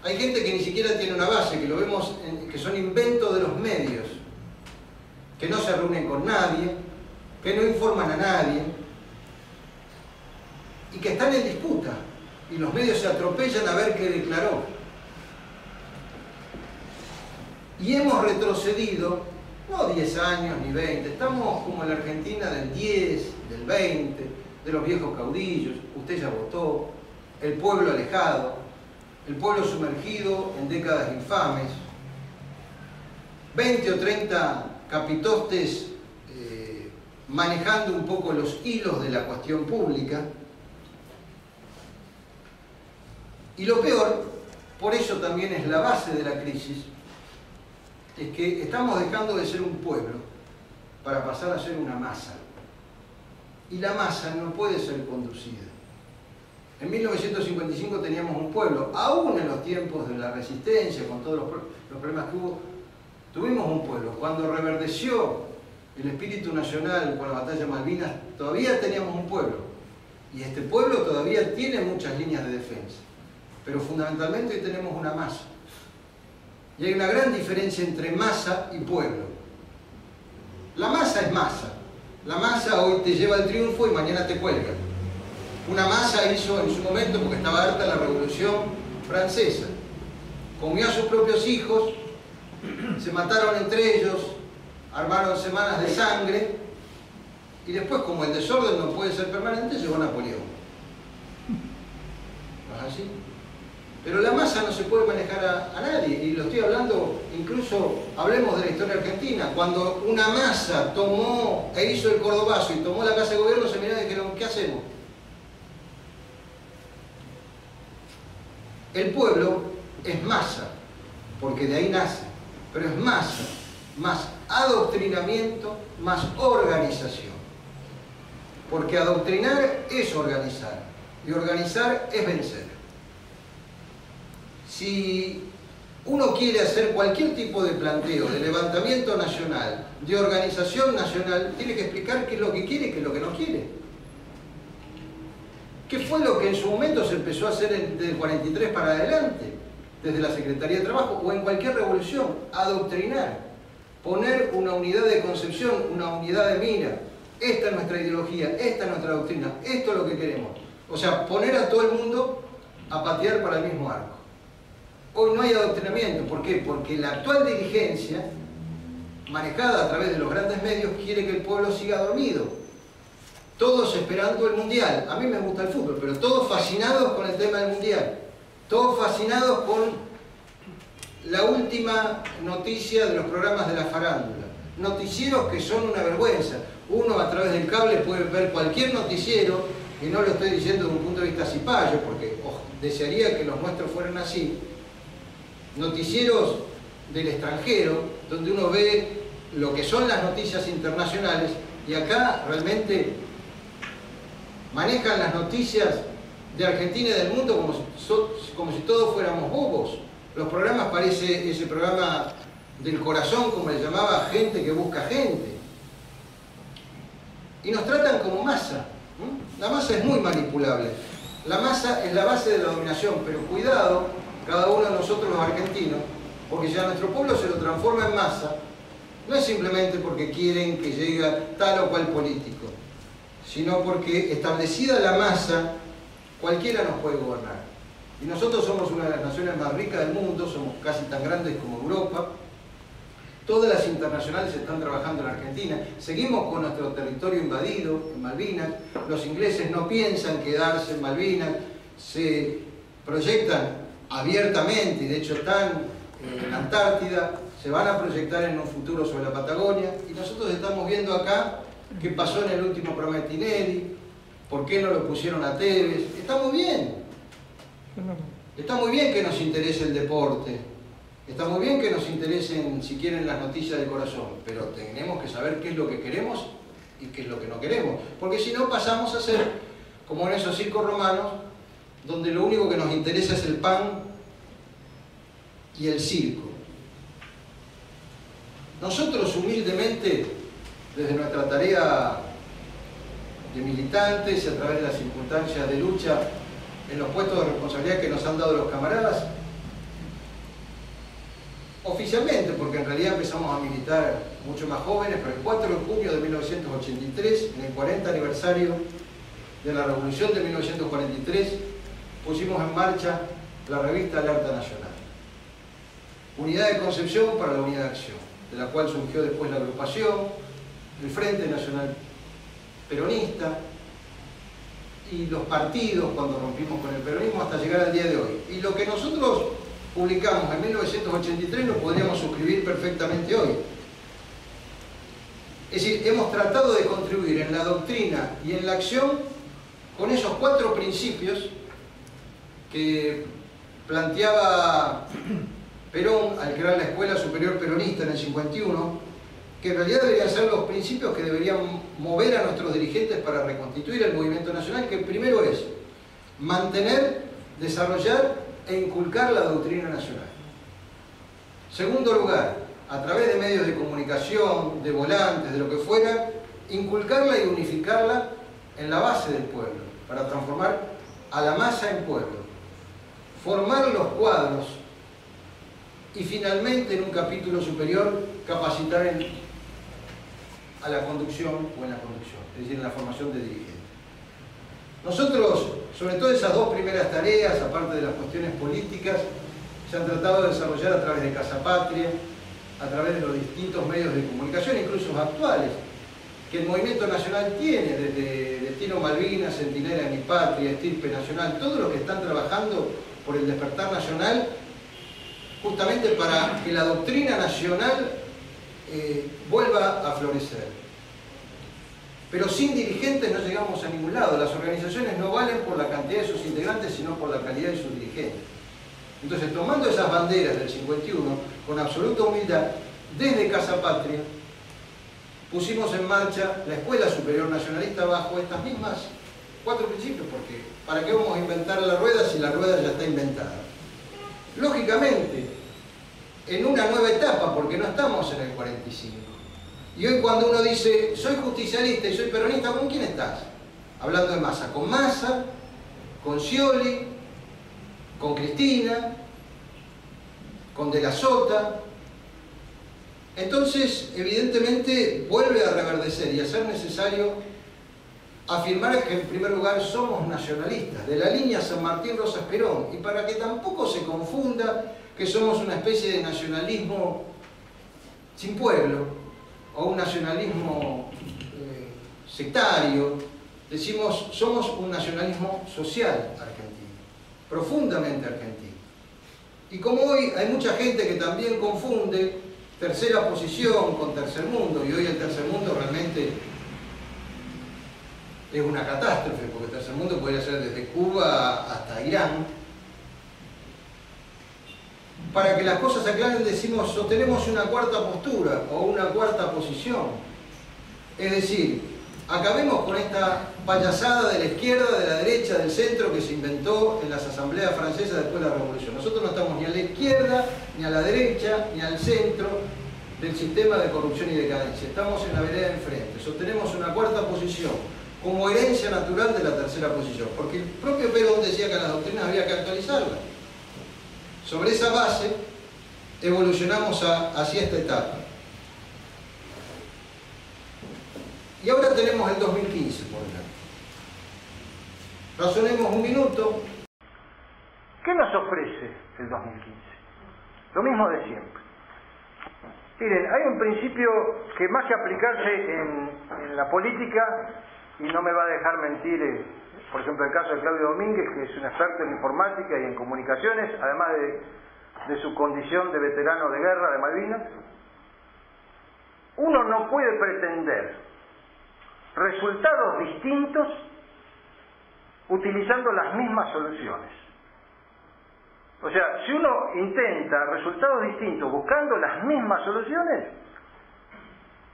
Hay gente que ni siquiera tiene una base, que lo vemos, que son inventos de los medios, que no se reúnen con nadie, que no informan a nadie, y que están en disputa, y los medios se atropellan a ver qué declaró. Y hemos retrocedido, no 10 años ni 20, estamos como en la Argentina del 10, del 20, de los viejos caudillos, usted ya votó, el pueblo alejado, el pueblo sumergido en décadas infames. 20 o 30 capitostes manejando un poco los hilos de la cuestión pública. Y lo peor, por eso también es la base de la crisis, es que estamos dejando de ser un pueblo para pasar a ser una masa. Y la masa no puede ser conducida. En 1955 teníamos un pueblo, aún en los tiempos de la resistencia, con todos los problemas que hubo, tuvimos un pueblo. Cuando reverdeció el espíritu nacional con la batalla de Malvinas, todavía teníamos un pueblo. Y este pueblo todavía tiene muchas líneas de defensa. Pero fundamentalmente hoy tenemos una masa. Y hay una gran diferencia entre masa y pueblo. La masa es masa. La masa hoy te lleva al triunfo y mañana te cuelga. Una masa hizo en su momento, porque estaba harta la Revolución Francesa, comió a sus propios hijos, se mataron entre ellos, armaron semanas de sangre, y después, como el desorden no puede ser permanente, llegó Napoleón. ¿No es así? Pero la masa no se puede manejar a nadie, y lo estoy hablando, incluso hablemos de la historia argentina. Cuando una masa tomó e hizo el Cordobazo y tomó la Casa de Gobierno, se miraron y dijeron, ¿qué hacemos? El pueblo es masa, porque de ahí nace, pero es masa, más adoctrinamiento, más organización. Porque adoctrinar es organizar, y organizar es vencer. Si uno quiere hacer cualquier tipo de planteo, de levantamiento nacional, de organización nacional, tiene que explicar qué es lo que quiere y qué es lo que no quiere. ¿Qué fue lo que en su momento se empezó a hacer desde el 43 para adelante? Desde la Secretaría de Trabajo o en cualquier revolución. Adoctrinar. Poner una unidad de concepción, una unidad de mira. Esta es nuestra ideología, esta es nuestra doctrina, esto es lo que queremos. O sea, poner a todo el mundo a patear para el mismo arco. Hoy no hay adoctrinamiento. ¿Por qué? Porque la actual dirigencia, manejada a través de los grandes medios, quiere que el pueblo siga dormido. Todos esperando el Mundial. A mí me gusta el fútbol, pero todos fascinados con el tema del Mundial. Todos fascinados con la última noticia de los programas de la farándula. Noticieros que son una vergüenza. Uno a través del cable puede ver cualquier noticiero, y no lo estoy diciendo desde un punto de vista cipayo, porque desearía que los nuestros fueran así. Noticieros del extranjero, donde uno ve lo que son las noticias internacionales, y acá realmente manejan las noticias de Argentina y del mundo como si todos fuéramos bobos. Los programas, parece ese programa del corazón, como le llamaba, gente que busca gente. Y nos tratan como masa. La masa es muy manipulable. La masa es la base de la dominación, pero cuidado, cada uno de nosotros los argentinos, porque si a nuestro pueblo se lo transforma en masa, no es simplemente porque quieren que llegue tal o cual político, sino porque establecida la masa, cualquiera nos puede gobernar. Y nosotros somos una de las naciones más ricas del mundo, somos casi tan grandes como Europa. Todas las internacionales están trabajando en Argentina. Seguimos con nuestro territorio invadido en Malvinas. Los ingleses no piensan quedarse en Malvinas, se proyectan abiertamente, y de hecho están en la Antártida, se van a proyectar en un futuro sobre la Patagonia, y nosotros estamos viendo acá qué pasó en el último programa de Tinelli, por qué no lo pusieron a Tevez. Está muy bien. Está muy bien que nos interese el deporte, está muy bien que nos interesen, si quieren, las noticias del corazón, pero tenemos que saber qué es lo que queremos y qué es lo que no queremos, porque si no pasamos a ser como en esos circos romanos, donde lo único que nos interesa es el pan y el circo. Nosotros humildemente, desde nuestra tarea de militantes y a través de las circunstancias de lucha en los puestos de responsabilidad que nos han dado los camaradas, oficialmente, porque en realidad empezamos a militar mucho más jóvenes, pero el 4 de junio de 1983, en el 40 aniversario de la Revolución de 1943, pusimos en marcha la revista Alerta Nacional. Unidad de concepción para la unidad de acción, de la cual surgió después la agrupación, el Frente Nacional Peronista, y los partidos cuando rompimos con el peronismo hasta llegar al día de hoy. Y lo que nosotros publicamos en 1983 lo podríamos suscribir perfectamente hoy. Es decir, hemos tratado de contribuir en la doctrina y en la acción con esos 4 principios que planteaba Perón al crear la Escuela Superior Peronista en el 51, que en realidad deberían ser los principios que deberían mover a nuestros dirigentes para reconstituir el movimiento nacional, que el primero es mantener, desarrollar e inculcar la doctrina nacional. Segundo lugar, a través de medios de comunicación, de volantes, de lo que fuera, inculcarla y unificarla en la base del pueblo, para transformar a la masa en pueblo. Formar los cuadros y finalmente, en un capítulo superior, capacitar a la conducción o en la conducción, es decir, en la formación de dirigentes. Nosotros, sobre todo esas 2 primeras tareas, aparte de las cuestiones políticas, se han tratado de desarrollar a través de Casa Patria, a través de los distintos medios de comunicación, incluso actuales, que el movimiento nacional tiene, desde Destino Malvinas, Centinela de mi Patria, Estirpe Nacional, todos los que están trabajando por el despertar nacional, justamente para que la doctrina nacional vuelva a florecer. Pero sin dirigentes no llegamos a ningún lado. Las organizaciones no valen por la cantidad de sus integrantes, sino por la calidad de sus dirigentes. Entonces, tomando esas banderas del 51, con absoluta humildad, desde Casa Patria, pusimos en marcha la Escuela Superior Nacionalista bajo estas mismas 4 principios, porque ¿para qué vamos a inventar la rueda si la rueda ya está inventada? Lógicamente, en una nueva etapa, porque no estamos en el 45. Y hoy cuando uno dice, soy justicialista y soy peronista, ¿con quién estás? Hablando de Massa. Con Massa, con Scioli, con Cristina, con De la Sota. Entonces, evidentemente, vuelve a reverdecer y a ser necesario afirmar que en primer lugar somos nacionalistas, de la línea San Martín Rosas Perón, y para que tampoco se confunda que somos una especie de nacionalismo sin pueblo, o un nacionalismo sectario. Decimos, somos un nacionalismo social argentino, profundamente argentino. Y como hoy hay mucha gente que también confunde tercera posición con tercer mundo, y hoy el tercer mundo realmente es una catástrofe, porque el tercer mundo podría ser desde Cuba hasta Irán. Para que las cosas se aclaren, decimos, sostenemos una cuarta postura o una cuarta posición. Es decir, acabemos con esta payasada de la izquierda, de la derecha, del centro que se inventó en las asambleas francesas después de la Revolución. Nosotros no estamos ni a la izquierda, ni a la derecha, ni al centro del sistema de corrupción y decadencia. Estamos en la vereda de enfrente. Sostenemos una cuarta posición como herencia natural de la tercera posición. Porque el propio Perón decía que a las doctrinas había que actualizarlas. Sobre esa base evolucionamos hacia esta etapa. Y ahora tenemos el 2015 por delante. Razonemos un minuto. ¿Qué nos ofrece el 2015? Lo mismo de siempre. Miren, hay un principio que más que aplicarse en la política, y no me va a dejar mentir, por ejemplo, el caso de Claudio Domínguez, que es un experto en informática y en comunicaciones, además de su condición de veterano de guerra de Malvinas. Uno no puede pretender resultados distintos utilizando las mismas soluciones. O sea, si uno intenta resultados distintos buscando las mismas soluciones,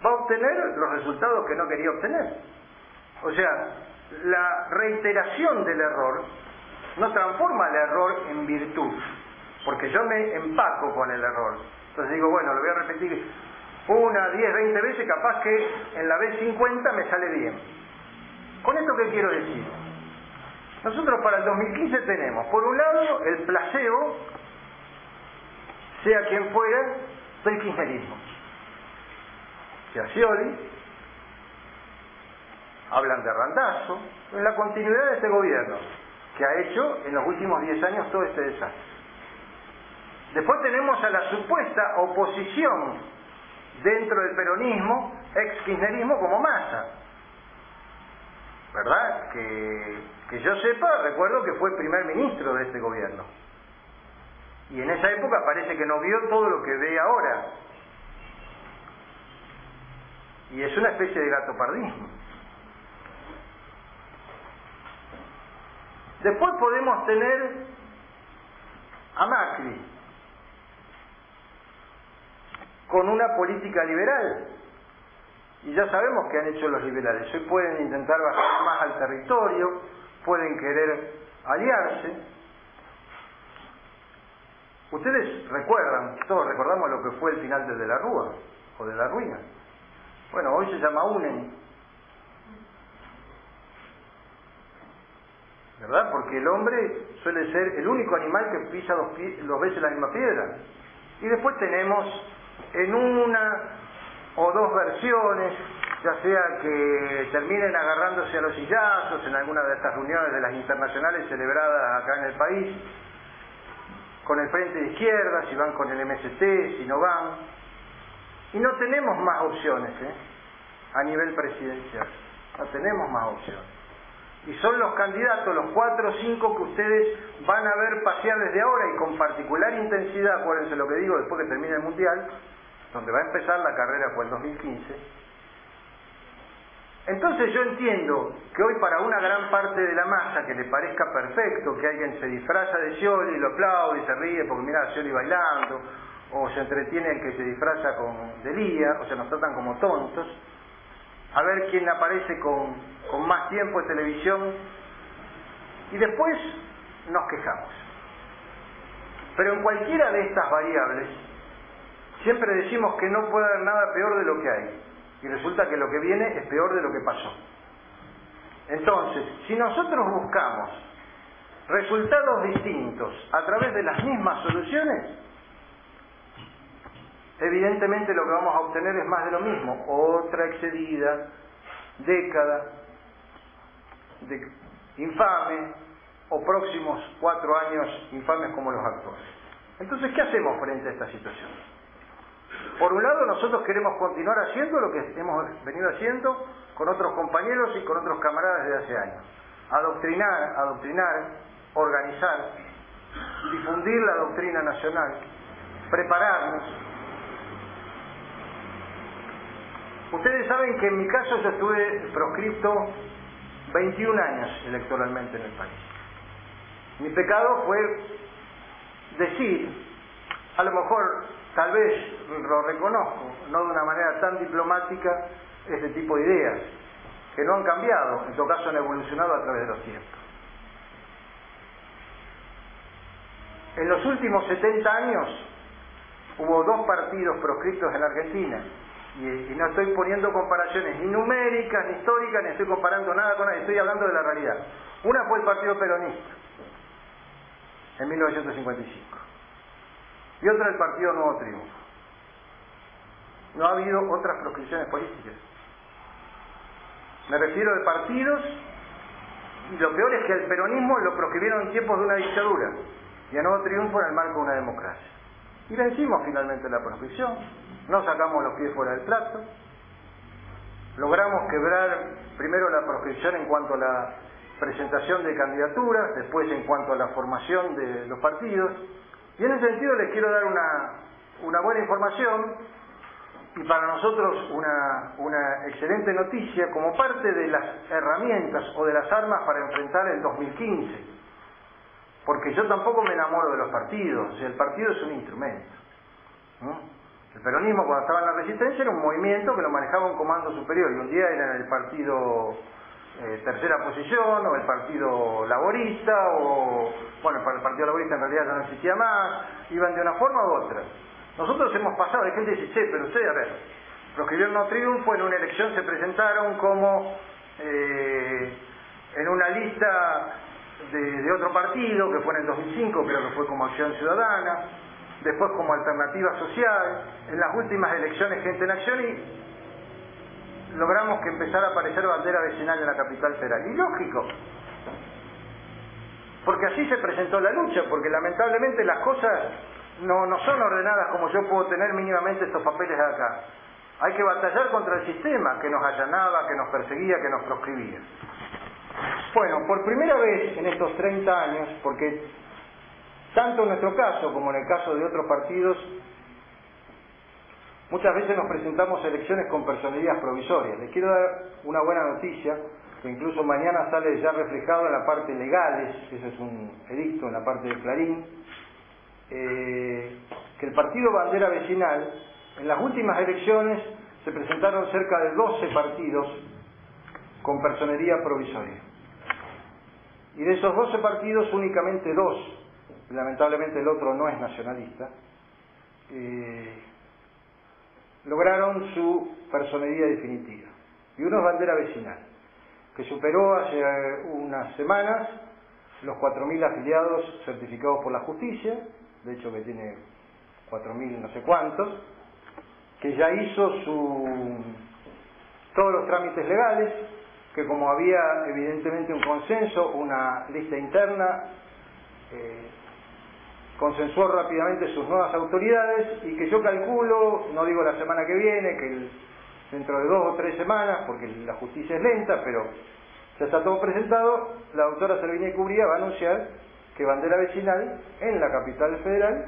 va a obtener los resultados que no quería obtener. O sea, la reiteración del error no transforma el error en virtud, porque yo me empaco con el error. Entonces digo, bueno, lo voy a repetir 1, 10, 20 veces, capaz que en la vez 50 me sale bien. ¿Con esto qué quiero decir? Nosotros para el 2015 tenemos, por un lado, el placebo, sea quien fuera, del kirchnerismo. Sea Scioli, hablan de Randazzo, en la continuidad de este gobierno, que ha hecho en los últimos 10 años todo este desastre. Después tenemos a la supuesta oposición dentro del peronismo, ex-kirchnerismo, como Massa, ¿verdad? Que yo sepa, recuerdo que fue primer ministro de este gobierno. Y en esa época parece que no vio todo lo que ve ahora. Y es una especie de gatopardismo. Después podemos tener a Macri con una política liberal. Y ya sabemos qué han hecho los liberales. Hoy pueden intentar bajar más al territorio, pueden querer aliarse. Ustedes recuerdan, todos recordamos lo que fue el final de la Rúa, o de la Ruina. Bueno, hoy se llama UNEN, ¿verdad? Porque el hombre suele ser el único animal que pisa dos veces la misma piedra. Y después tenemos en una o dos versiones, ya sea que terminen agarrándose a los sillazos en alguna de estas reuniones de las internacionales celebradas acá en el país, con el Frente de Izquierda, si van con el MST, si no van. Y no tenemos más opciones, a nivel presidencial. No tenemos más opciones. Y son los candidatos, los 4 o 5 que ustedes van a ver pasear desde ahora y con particular intensidad, acuérdense lo que digo, después que termine el Mundial, donde va a empezar la carrera por el 2015. Entonces yo entiendo que hoy para una gran parte de la masa que le parezca perfecto que alguien se disfraza de Scioli y lo aplaude y se ríe porque mira a Scioli bailando, o se entretiene el que se disfraza de Lía, o sea, nos tratan como tontos, a ver quién aparece con más tiempo en televisión, y después nos quejamos. Pero en cualquiera de estas variables, siempre decimos que no puede haber nada peor de lo que hay, y resulta que lo que viene es peor de lo que pasó. Entonces, si nosotros buscamos resultados distintos a través de las mismas soluciones, evidentemente lo que vamos a obtener es más de lo mismo, otra excedida década de infame o próximos 4 años infames como los actuales. Entonces, ¿qué hacemos frente a esta situación? Por un lado, nosotros queremos continuar haciendo lo que hemos venido haciendo con otros compañeros y con otros camaradas desde hace años. Adoctrinar, organizar, difundir la doctrina nacional, prepararnos. Ustedes saben que en mi caso yo estuve proscripto 21 años electoralmente en el país. Mi pecado fue decir, a lo mejor, tal vez lo reconozco, no de una manera tan diplomática, este tipo de ideas, que no han cambiado, en todo caso han evolucionado a través de los tiempos. En los últimos 70 años hubo 2 partidos proscriptos en la Argentina, y no estoy poniendo comparaciones ni numéricas, ni históricas, ni estoy comparando nada con nadie, estoy hablando de la realidad. Una fue el Partido Peronista, en 1955, y otra el Partido Nuevo Triunfo. No ha habido otras proscripciones políticas. Me refiero de partidos, y lo peor es que al peronismo lo proscribieron en tiempos de una dictadura, y a Nuevo Triunfo en el marco de una democracia. Y vencimos finalmente la proscripción, no sacamos los pies fuera del plato, logramos quebrar primero la proscripción en cuanto a la presentación de candidaturas, después en cuanto a la formación de los partidos, y en ese sentido les quiero dar una buena información, y para nosotros una excelente noticia como parte de las herramientas o de las armas para enfrentar el 2015. Porque yo tampoco me enamoro de los partidos, o sea, el partido es un instrumento. El peronismo, cuando estaba en la resistencia, era un movimiento que lo manejaba un comando superior, y un día era el partido tercera posición, o el partido laborista, o bueno, para el partido laborista en realidad ya no existía más, iban de una forma u otra. Nosotros hemos pasado, hay gente que dice, che, pero ustedes, a ver, los que vieron No Triunfo en una elección se presentaron como en una lista de otro partido, que fue en el 2005, creo que fue como Acción Ciudadana, después como Alternativa Social, en las últimas elecciones Gente en Acción, y logramos que empezara a aparecer bandera vecinal en la capital federal. Y lógico, porque así se presentó la lucha, porque lamentablemente las cosas no son ordenadas como yo puedo tener mínimamente estos papeles de acá. Hay que batallar contra el sistema que nos allanaba, que nos perseguía, que nos proscribía. Bueno, por primera vez en estos 30 años, porque Tanto en nuestro caso como en el caso de otros partidos, muchas veces nos presentamos a elecciones con personerías provisorias. Les quiero dar una buena noticia, que incluso mañana sale ya reflejado en la parte legales, eso es un edicto en la parte de Clarín, que el partido Bandera Vecinal, en las últimas elecciones se presentaron cerca de 12 partidos con personería provisoria. Y de esos 12 partidos, únicamente 2, lamentablemente el otro no es nacionalista, lograron su personería definitiva. Y uno es Bandera Vecinal, que superó hace unas semanas los 4.000 afiliados certificados por la justicia, de hecho que tiene 4.000 no sé cuántos, que ya hizo todos los trámites legales, que como había evidentemente un consenso, una lista interna, consensuó rápidamente sus nuevas autoridades, y que yo calculo, no digo la semana que viene, que dentro de 2 o 3 semanas, porque la justicia es lenta, pero ya está todo presentado, la doctora Servini Cubría va a anunciar que Bandera Vecinal, en la capital federal,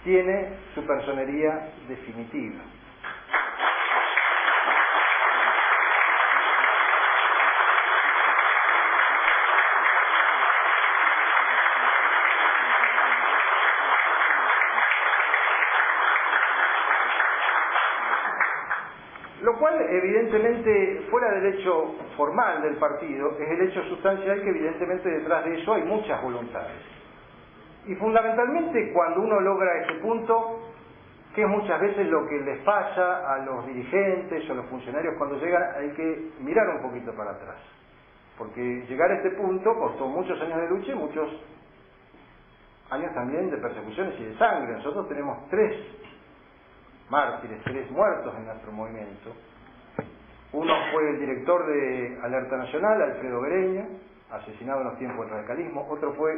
tiene su personería definitiva. Lo cual, evidentemente, fuera del hecho formal del partido, es el hecho sustancial que evidentemente detrás de eso hay muchas voluntades. Y fundamentalmente cuando uno logra ese punto, que es muchas veces lo que les pasa a los dirigentes o los funcionarios cuando llegan, hay que mirar un poquito para atrás. Porque llegar a este punto costó muchos años de lucha y muchos años también de persecuciones y de sangre. Nosotros tenemos 3 mártires, 3 muertos en nuestro movimiento. Uno fue el director de Alerta Nacional, Alfredo Bereña, asesinado en los tiempos del radicalismo. Otro fue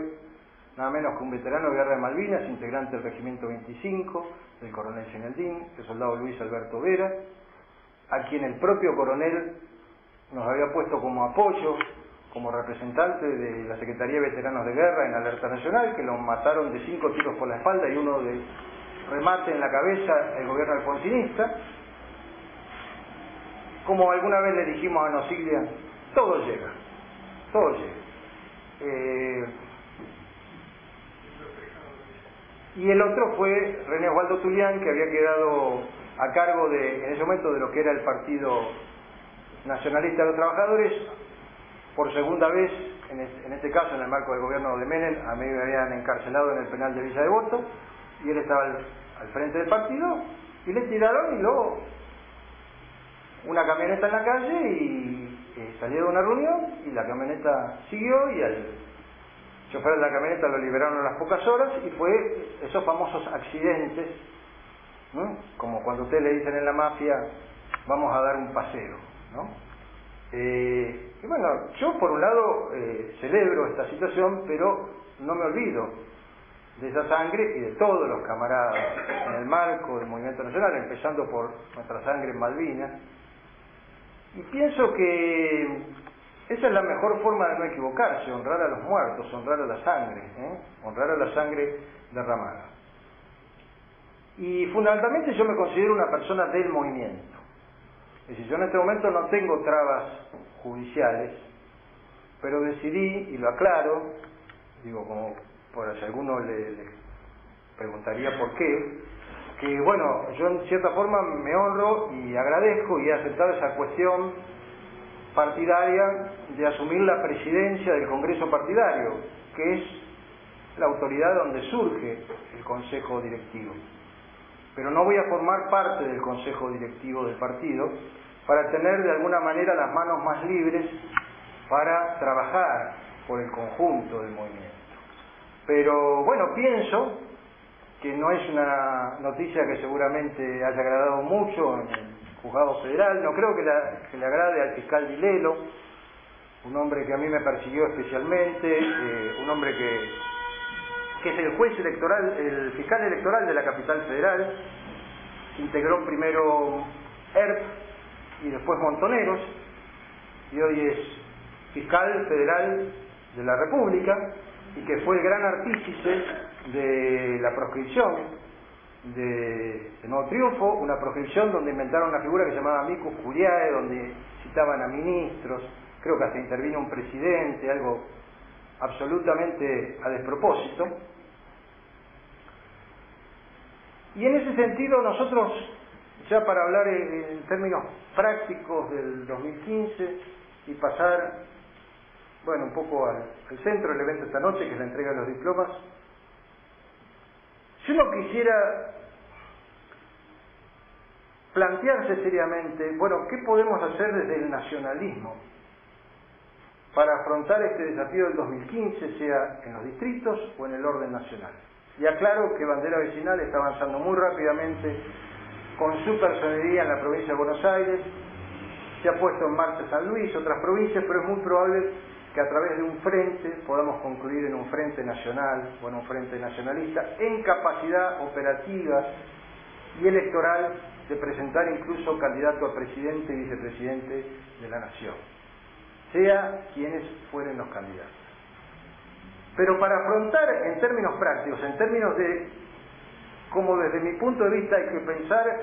nada menos que un veterano de guerra de Malvinas, integrante del Regimiento 25, del coronel Ginaldín, el soldado Luis Alberto Vera, a quien el propio coronel nos había puesto como apoyo, como representante de la Secretaría de Veteranos de Guerra en Alerta Nacional, que lo mataron de 5 tiros por la espalda y uno de remate en la cabeza el gobierno alfonsinista. Como alguna vez le dijimos a Nosiglia, todo llega, todo llega. Y el otro fue René Osvaldo Tulián, que había quedado a cargo en ese momento de lo que era el Partido Nacionalista de los Trabajadores. Por segunda vez, en este caso en el marco del gobierno de Menem, a mí me habían encarcelado en el penal de Villa Devoto, y él estaba al frente del partido, y le tiraron una camioneta en la calle, y salió de una reunión, y la camioneta siguió, y al chofer de la camioneta lo liberaron a las pocas horas, y fue esos famosos accidentes, ¿no? Como cuando ustedes le dicen en la mafia, vamos a dar un paseo, ¿no? Y bueno, yo por un lado celebro esta situación, pero no me olvido de esa sangre y de todos los camaradas en el marco del movimiento nacional, empezando por nuestra sangre en Malvinas, y pienso que esa es la mejor forma de no equivocarse, honrar a los muertos, honrar a la sangre, honrar a la sangre derramada. Y fundamentalmente yo me considero una persona del movimiento. Es decir, yo en este momento no tengo trabas judiciales, pero decidí, y lo aclaro, digo como por si alguno le preguntaría por qué, que bueno, yo en cierta forma me honro y agradezco y he aceptado esa cuestión partidaria de asumir la presidencia del Congreso Partidario, que es la autoridad donde surge el Consejo Directivo. Pero no voy a formar parte del Consejo Directivo del partido para tener de alguna manera las manos más libres para trabajar por el conjunto del movimiento. Pero bueno, pienso que no es una noticia que seguramente haya agradado mucho en el juzgado federal, no creo que le agrade al fiscal Dilelo, un hombre que a mí me persiguió especialmente, un hombre que es el juez electoral, el fiscal electoral de la capital federal, integró primero ERP y después Montoneros, y hoy es fiscal federal de la República, y que fue el gran artífice de la proscripción de Nuevo Triunfo, una proscripción donde inventaron una figura que se llamaba amicus curiae, donde citaban a ministros, creo que hasta intervino un presidente, algo absolutamente a despropósito. Y en ese sentido nosotros, ya para hablar en términos prácticos del 2015 y pasar, bueno, un poco al centro del evento esta noche, que es la entrega de los diplomas, si uno quisiera plantearse seriamente, bueno, ¿qué podemos hacer desde el nacionalismo para afrontar este desafío del 2015, sea en los distritos o en el orden nacional? Y aclaro que Bandera Vecinal está avanzando muy rápidamente con su personería en la provincia de Buenos Aires, se ha puesto en marcha San Luis, otras provincias, pero es muy probable que a través de un frente podamos concluir en un frente nacional o en un frente nacionalista en capacidad operativa y electoral de presentar incluso candidato a presidente y vicepresidente de la nación, sea quienes fueren los candidatos. Pero para afrontar en términos prácticos, en términos de cómo desde mi punto de vista hay que pensar,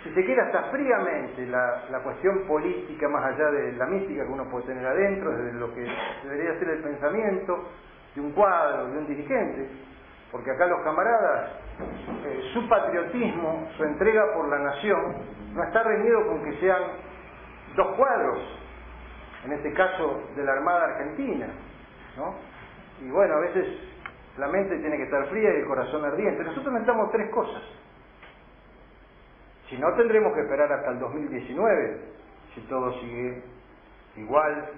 si se quiere hasta fríamente, la cuestión política, más allá de la mística que uno puede tener adentro, desde lo que debería ser el pensamiento de un cuadro, de un dirigente, porque acá los camaradas, su patriotismo, su entrega por la nación, no está reñido con que sean dos cuadros, en este caso de la Armada Argentina, ¿no? Y bueno, a veces la mente tiene que estar fría y el corazón ardiente. Nosotros necesitamos tres cosas. Si no, tendremos que esperar hasta el 2019, si todo sigue igual,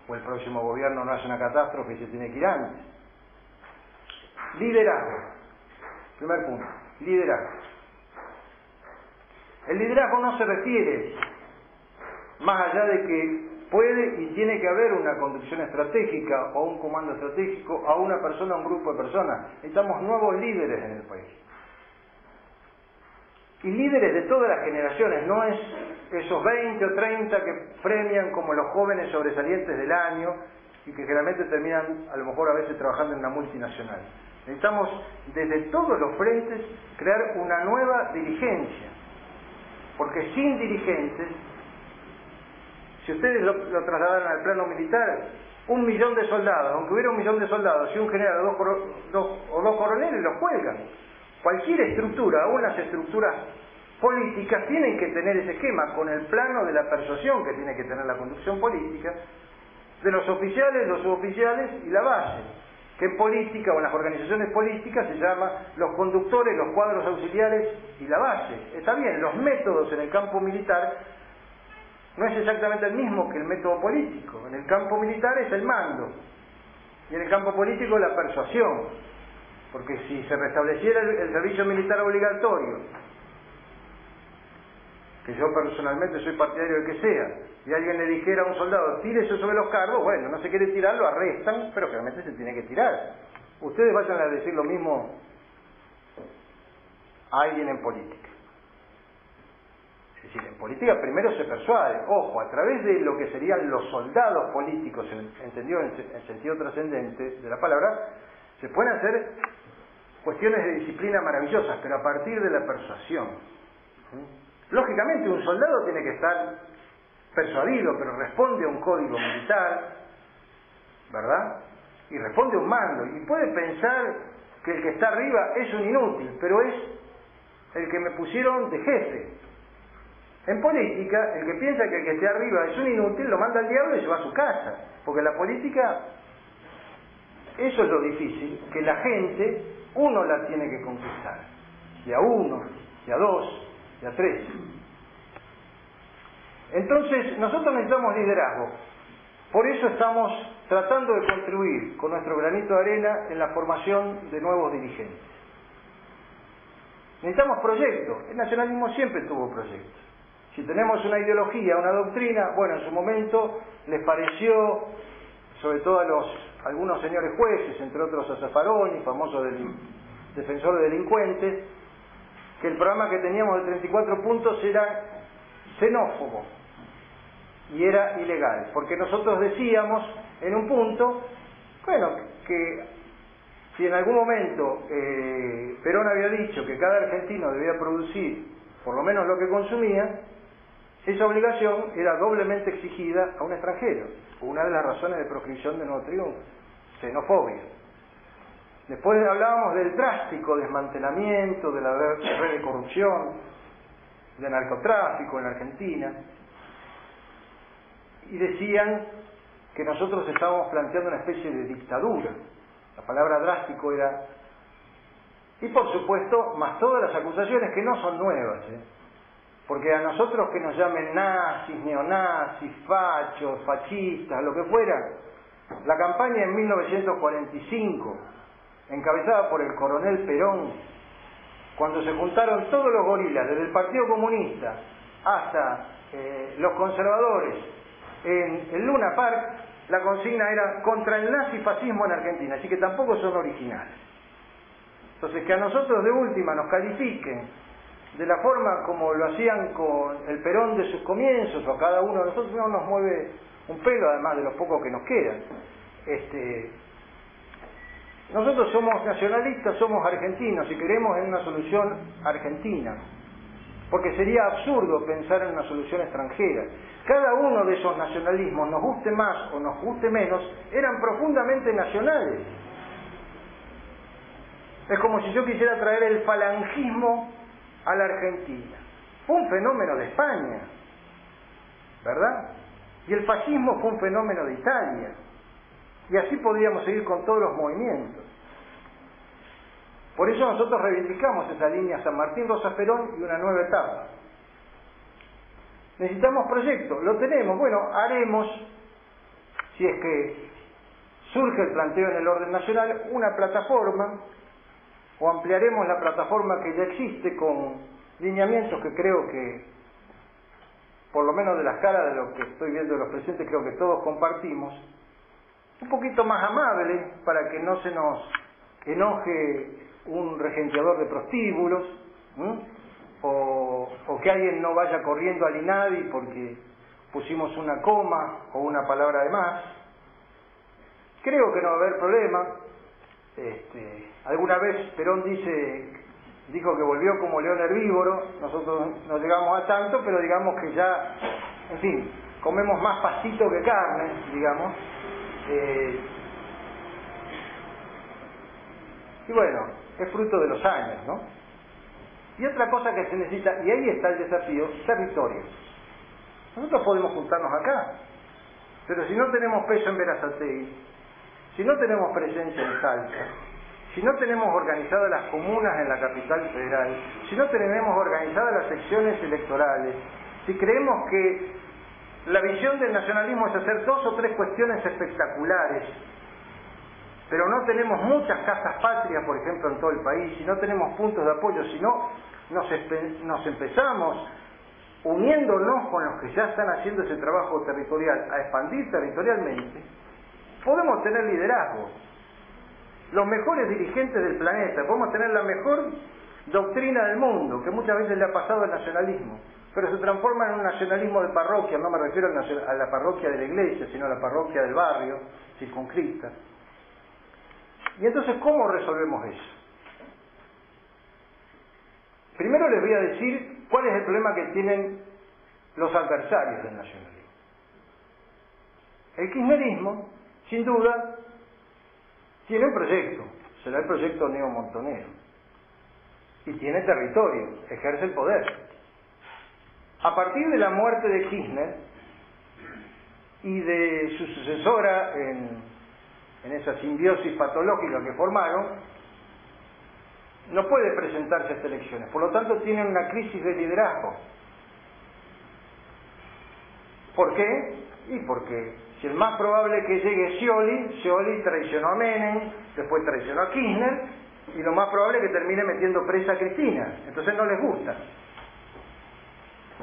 o el próximo gobierno no hace una catástrofe y se tiene que ir antes. Liderazgo. Primer punto, liderazgo. El liderazgo no se refiere, más allá de que puede y tiene que haber una conducción estratégica o un comando estratégico a una persona, a un grupo de personas. Necesitamos nuevos líderes en el país. Y líderes de todas las generaciones, no es esos 20 o 30 que premian como los jóvenes sobresalientes del año y que generalmente terminan a lo mejor a veces trabajando en una multinacional. Necesitamos desde todos los frentes crear una nueva dirigencia, porque sin dirigentes, si ustedes lo trasladaran al plano militar, 1 millón de soldados, aunque hubiera 1 millón de soldados y un general o dos coroneles, los cuelgan. Cualquier estructura, aún las estructuras políticas, tienen que tener ese esquema con el plano de la persuasión que tiene que tener la conducción política, de los oficiales, los suboficiales y la base, que en política o en las organizaciones políticas se llama los conductores, los cuadros auxiliares y la base. Está bien, los métodos en el campo militar no es exactamente el mismo que el método político. En el campo militar es el mando y en el campo político la persuasión. Porque si se restableciera el servicio militar obligatorio, que yo personalmente soy partidario de que sea, y alguien le dijera a un soldado, tírese sobre los cargos, bueno, no se quiere tirar, lo arrestan, pero realmente se tiene que tirar. Ustedes vayan a decir lo mismo a alguien en política. Es decir, en política primero se persuade, ojo, a través de lo que serían los soldados políticos, entendido en sentido trascendente de la palabra, se pueden hacer cuestiones de disciplina maravillosas, pero a partir de la persuasión. Lógicamente un soldado tiene que estar persuadido, pero responde a un código militar, ¿verdad? Y responde a un mando, y puede pensar que el que está arriba es un inútil, pero es el que me pusieron de jefe. En política, el que piensa que el que esté arriba es un inútil, lo manda al diablo y se va a su casa, porque la política, eso es lo difícil, que la gente, uno la tiene que conquistar, y a uno, y a dos, y a tres. Entonces, nosotros necesitamos liderazgo. Por eso estamos tratando de contribuir con nuestro granito de arena en la formación de nuevos dirigentes. Necesitamos proyectos. El nacionalismo siempre tuvo proyectos. Si tenemos una ideología, una doctrina, bueno, en su momento les pareció, sobre todo a algunos señores jueces, entre otros a Zaffaroni, famoso defensor de delincuentes, que el programa que teníamos de 34 puntos era xenófobo y era ilegal, porque nosotros decíamos en un punto, bueno, que si en algún momento Perón había dicho que cada argentino debía producir por lo menos lo que consumía, esa obligación era doblemente exigida a un extranjero, una de las razones de proscripción de Nuevo Triunfo, xenofobia. Después hablábamos del drástico desmantelamiento de la red de corrupción, de narcotráfico en la Argentina, y decían que nosotros estábamos planteando una especie de dictadura. La palabra drástico era... Y por supuesto, más todas las acusaciones que no son nuevas, porque a nosotros que nos llamen nazis, neonazis, fachos, fascistas, lo que fuera, la campaña en 1945, encabezada por el coronel Perón, cuando se juntaron todos los gorilas, desde el Partido Comunista hasta los conservadores, en el Luna Park, la consigna era contra el nazifascismo en Argentina, así que tampoco son originales. Entonces, que a nosotros de última nos califiquen de la forma como lo hacían con el Perón de sus comienzos, o a cada uno de nosotros, no nos mueve un pelo, además de los pocos que nos quedan. Nosotros somos nacionalistas, somos argentinos y creemos en una solución argentina, porque sería absurdo pensar en una solución extranjera. Cada uno de esos nacionalismos, nos guste más o nos guste menos, eran profundamente nacionales. Es como si yo quisiera traer el falangismo a la Argentina. Fue un fenómeno de España, ¿verdad? Y el fascismo fue un fenómeno de Italia. Y así podríamos seguir con todos los movimientos. Por eso nosotros reivindicamos esa línea San Martín, Rosas Perón y una nueva etapa. Necesitamos proyectos, lo tenemos, bueno, haremos, si es que surge el planteo en el orden nacional, una plataforma, o ampliaremos la plataforma que ya existe con lineamientos que creo que, por lo menos de la escala de lo que estoy viendo de los presentes, creo que todos compartimos, un poquito más amable para que no se nos enoje un regenteador de prostíbulos, o que alguien no vaya corriendo al INADI porque pusimos una coma o una palabra de más. Creo que no va a haber problema. Alguna vez Perón dijo que volvió como león herbívoro. Nosotros no llegamos a tanto, pero digamos que ya, en fin, comemos más pastito que carne, digamos. Y bueno, es fruto de los años, ¿no? Y otra cosa que se necesita, y ahí está el desafío, territorios. Nosotros podemos juntarnos acá, pero si no tenemos peso en Berazategui, si no tenemos presencia en Salta, si no tenemos organizadas las comunas en la capital federal, si no tenemos organizadas las secciones electorales, si creemos que la visión del nacionalismo es hacer 2 o 3 cuestiones espectaculares, pero no tenemos muchas casas patrias, por ejemplo, en todo el país, si no tenemos puntos de apoyo, si no nos empezamos, uniéndonos con los que ya están haciendo ese trabajo territorial, a expandir territorialmente, podemos tener liderazgo, los mejores dirigentes del planeta, podemos tener la mejor doctrina del mundo, que muchas veces le ha pasado al nacionalismo, pero se transforma en un nacionalismo de parroquia. No me refiero a la parroquia de la iglesia, sino a la parroquia del barrio, circunscrita. Y entonces, ¿cómo resolvemos eso? Primero les voy a decir cuál es el problema que tienen los adversarios del nacionalismo. El kirchnerismo, sin duda, tiene un proyecto, será el proyecto neomontonero, y tiene territorio, ejerce el poder. A partir de la muerte de Kirchner y de su sucesora en esa simbiosis patológica que formaron, no puede presentarse a estas elecciones. Por lo tanto, tienen una crisis de liderazgo. ¿Por qué? Y porque si el más probable es que llegue Scioli traicionó a Menem, después traicionó a Kirchner, y lo más probable es que termine metiendo presa a Cristina. Entonces no les gusta.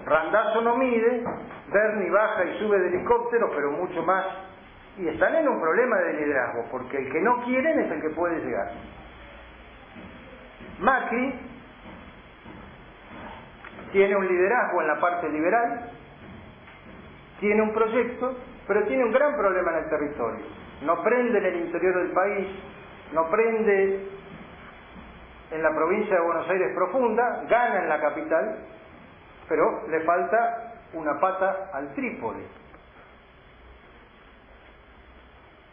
Randazzo no mide, Bernie baja y sube de helicóptero, pero mucho más. Y están en un problema de liderazgo, porque el que no quieren es el que puede llegar. Macri tiene un liderazgo en la parte liberal, tiene un proyecto, pero tiene un gran problema en el territorio. No prende en el interior del país, no prende en la provincia de Buenos Aires profunda, gana en la capital, pero le falta una pata al Trípoli.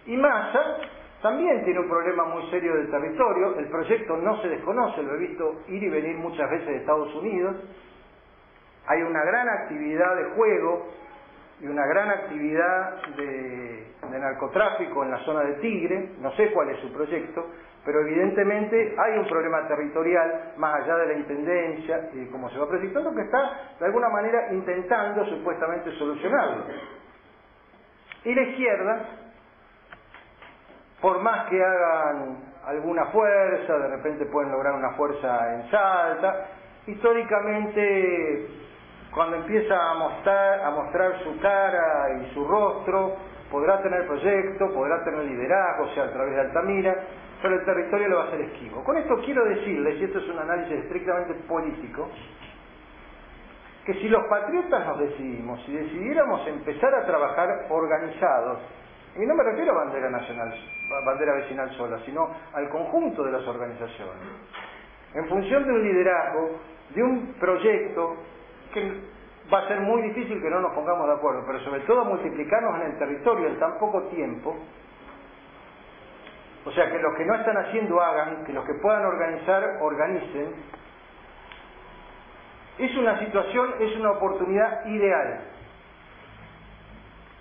Y Massa también tiene un problema muy serio del territorio, el proyecto no se desconoce, lo he visto ir y venir muchas veces de Estados Unidos, hay una gran actividad de juego y una gran actividad de narcotráfico en la zona de Tigre, no sé cuál es su proyecto, pero evidentemente hay un problema territorial más allá de la intendencia y cómo se va proyectando, que está de alguna manera intentando supuestamente solucionarlo. Y la izquierda, por más que hagan alguna fuerza, de repente pueden lograr una fuerza en Salta, históricamente cuando empieza a mostrar su cara y su rostro, podrá tener proyecto, podrá tener liderazgo, sea a través de Altamira, pero el territorio le va a ser esquivo. Con esto quiero decirles, y esto es un análisis estrictamente político, que si los patriotas nos decidimos, si decidiéramos empezar a trabajar organizados, y no me refiero a bandera nacional, bandera vecinal sola, sino al conjunto de las organizaciones, en función de un liderazgo, de un proyecto que va a ser muy difícil que no nos pongamos de acuerdo, pero sobre todo multiplicarnos en el territorio en tan poco tiempo, o sea, que los que no están haciendo hagan, que los que puedan organizar, organicen, es una situación, es una oportunidad ideal.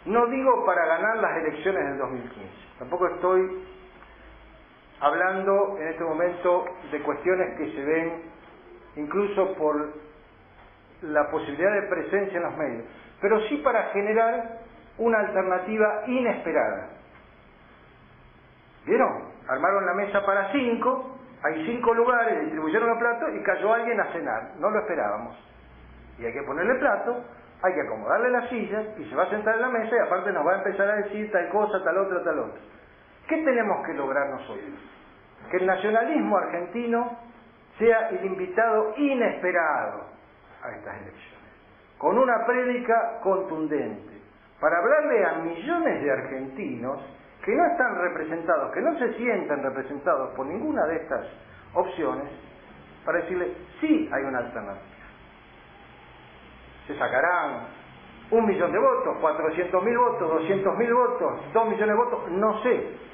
No digo para ganar las elecciones del 2015, tampoco estoy hablando en este momento de cuestiones que se ven incluso por la posibilidad de presencia en los medios, pero sí para generar una alternativa inesperada. ¿Vieron? Armaron la mesa para 5, hay 5 lugares, distribuyeron los platos y cayó alguien a cenar, no lo esperábamos. Y hay que ponerle plato, hay que acomodarle las sillas y se va a sentar en la mesa y aparte nos va a empezar a decir tal cosa, tal otra, tal otra. ¿Qué tenemos que lograr nosotros? Que el nacionalismo argentino sea el invitado inesperado a estas elecciones, con una prédica contundente, para hablarle a millones de argentinos que no están representados, que no se sientan representados por ninguna de estas opciones, para decirle, sí hay una alternativa. Se sacarán 1 millón de votos, 400.000 votos, 200.000 votos, 2 millones de votos, no sé.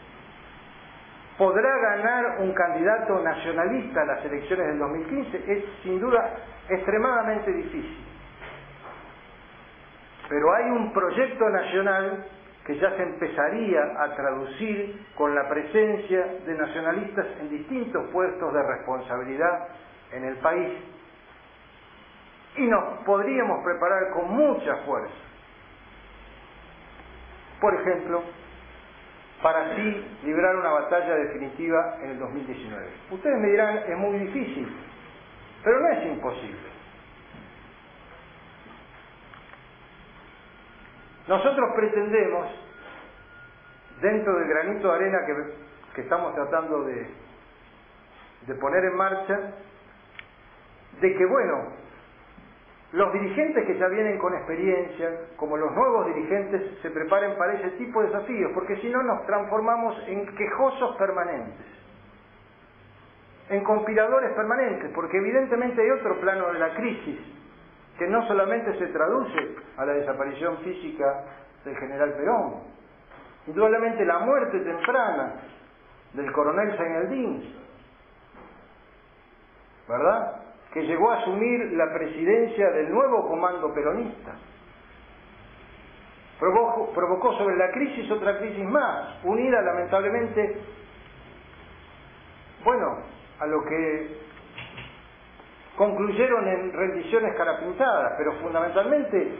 ¿Podrá ganar un candidato nacionalista a las elecciones del 2015? Es sin duda extremadamente difícil. Pero hay un proyecto nacional que ya se empezaría a traducir con la presencia de nacionalistas en distintos puestos de responsabilidad en el país. Y nos podríamos preparar con mucha fuerza. Por ejemplo, para así librar una batalla definitiva en el 2019. Ustedes me dirán, es muy difícil, pero no es imposible. Nosotros pretendemos, dentro del granito de arena que estamos tratando de poner en marcha, de que, bueno, los dirigentes que ya vienen con experiencia, como los nuevos dirigentes, se preparen para ese tipo de desafíos, porque si no nos transformamos en quejosos permanentes, en conspiradores permanentes, porque evidentemente hay otro plano de la crisis, que no solamente se traduce a la desaparición física del general Perón, indudablemente la muerte temprana del coronel Zaineldin, ¿verdad?, que llegó a asumir la presidencia del nuevo comando peronista. Provocó sobre la crisis otra crisis más, unida lamentablemente, bueno, a lo que concluyeron en rendiciones carapintadas, pero fundamentalmente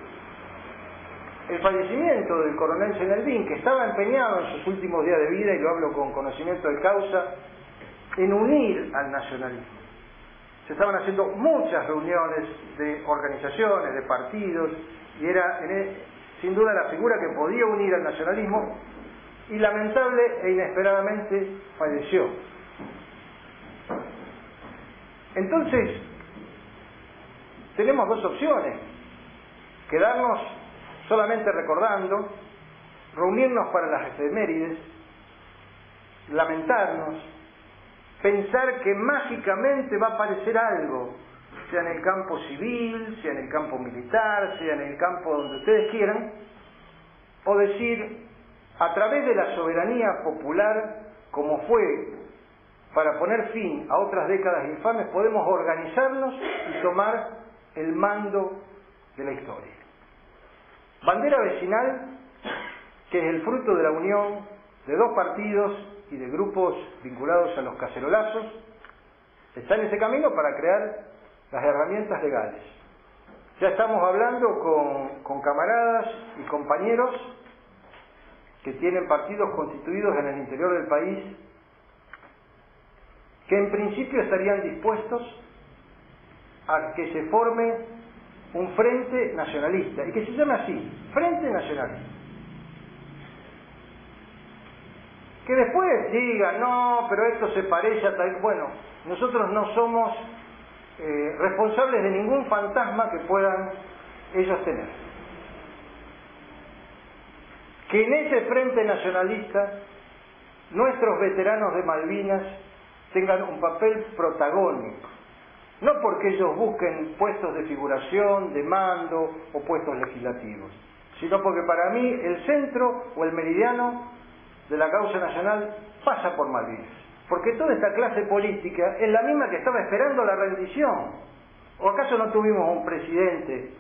el fallecimiento del coronel Zaineldin, que estaba empeñado en sus últimos días de vida, y lo hablo con conocimiento de causa, en unir al nacionalismo. Se estaban haciendo muchas reuniones de organizaciones, de partidos, y era sin duda la figura que podía unir al nacionalismo, y lamentable e inesperadamente falleció. Entonces, tenemos dos opciones: quedarnos solamente recordando, reunirnos para las efemérides, lamentarnos, pensar que mágicamente va a aparecer algo, sea en el campo civil, sea en el campo militar, sea en el campo donde ustedes quieran, o decir, a través de la soberanía popular, como fue para poner fin a otras décadas infames, podemos organizarnos y tomar el mando de la historia. Bandera vecinal, que es el fruto de la unión de dos partidos y de grupos vinculados a los cacerolazos, está en ese camino para crear las herramientas legales. Ya estamos hablando con camaradas y compañeros que tienen partidos constituidos en el interior del país, que en principio estarían dispuestos a que se forme un frente nacionalista, y que se llame así, Frente Nacionalista. Que después digan, no, pero esto se parece a tal... Bueno, nosotros no somos responsables de ningún fantasma que puedan ellos tener. Que en ese Frente Nacionalista nuestros veteranos de Malvinas tengan un papel protagónico, no porque ellos busquen puestos de figuración, de mando o puestos legislativos, sino porque para mí el centro o el meridiano de la causa nacional pasa por Malvinas, porque toda esta clase política es la misma que estaba esperando la rendición. ¿O acaso no tuvimos un presidente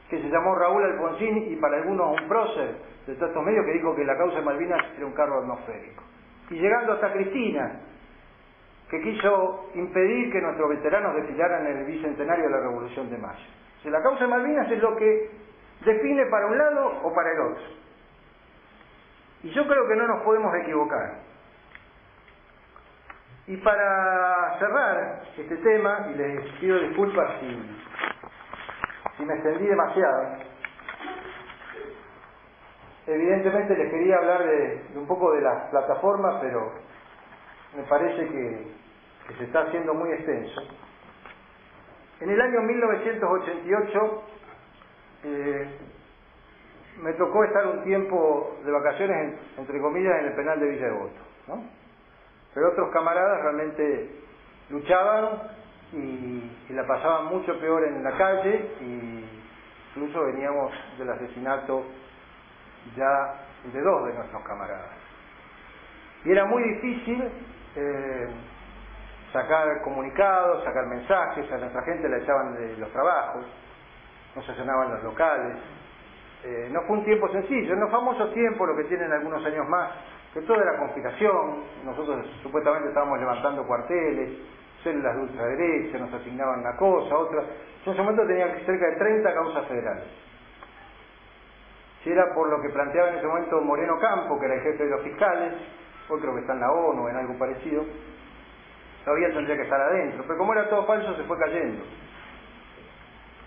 que se llamó Raúl Alfonsín y para algunos un prócer de todos estos medios que dijo que la causa de Malvinas era un carro atmosférico? Y llegando hasta Cristina, que quiso impedir que nuestros veteranos desfilaran en el bicentenario de la Revolución de Mayo. Si la causa de Malvinas es lo que define para un lado o para el otro. Y yo creo que no nos podemos equivocar. Y para cerrar este tema, y les pido disculpas si me extendí demasiado, evidentemente les quería hablar de un poco de las plataformas, pero me parece que se está haciendo muy extenso. En el año 1988 me tocó estar un tiempo de vacaciones, entre comillas, en el penal de Villa Devoto, ¿no? Pero otros camaradas realmente luchaban y la pasaban mucho peor en la calle, y incluso veníamos del asesinato ya de dos de nuestros camaradas. Y era muy difícil sacar comunicados, sacar mensajes, a nuestra gente la echaban de los trabajos, no se llenaban los locales. No fue un tiempo sencillo, en los famosos tiempos, lo que tienen algunos años más, que todo era conspiración. Nosotros supuestamente estábamos levantando cuarteles, células de ultraderecha, nos asignaban una cosa, otra. Yo en ese momento tenía cerca de 30 causas federales. Si era por lo que planteaba en ese momento Moreno Campo, que era el jefe de los fiscales, hoy creo que está en la ONU o en algo parecido, todavía tendría que estar adentro, pero como era todo falso se fue cayendo.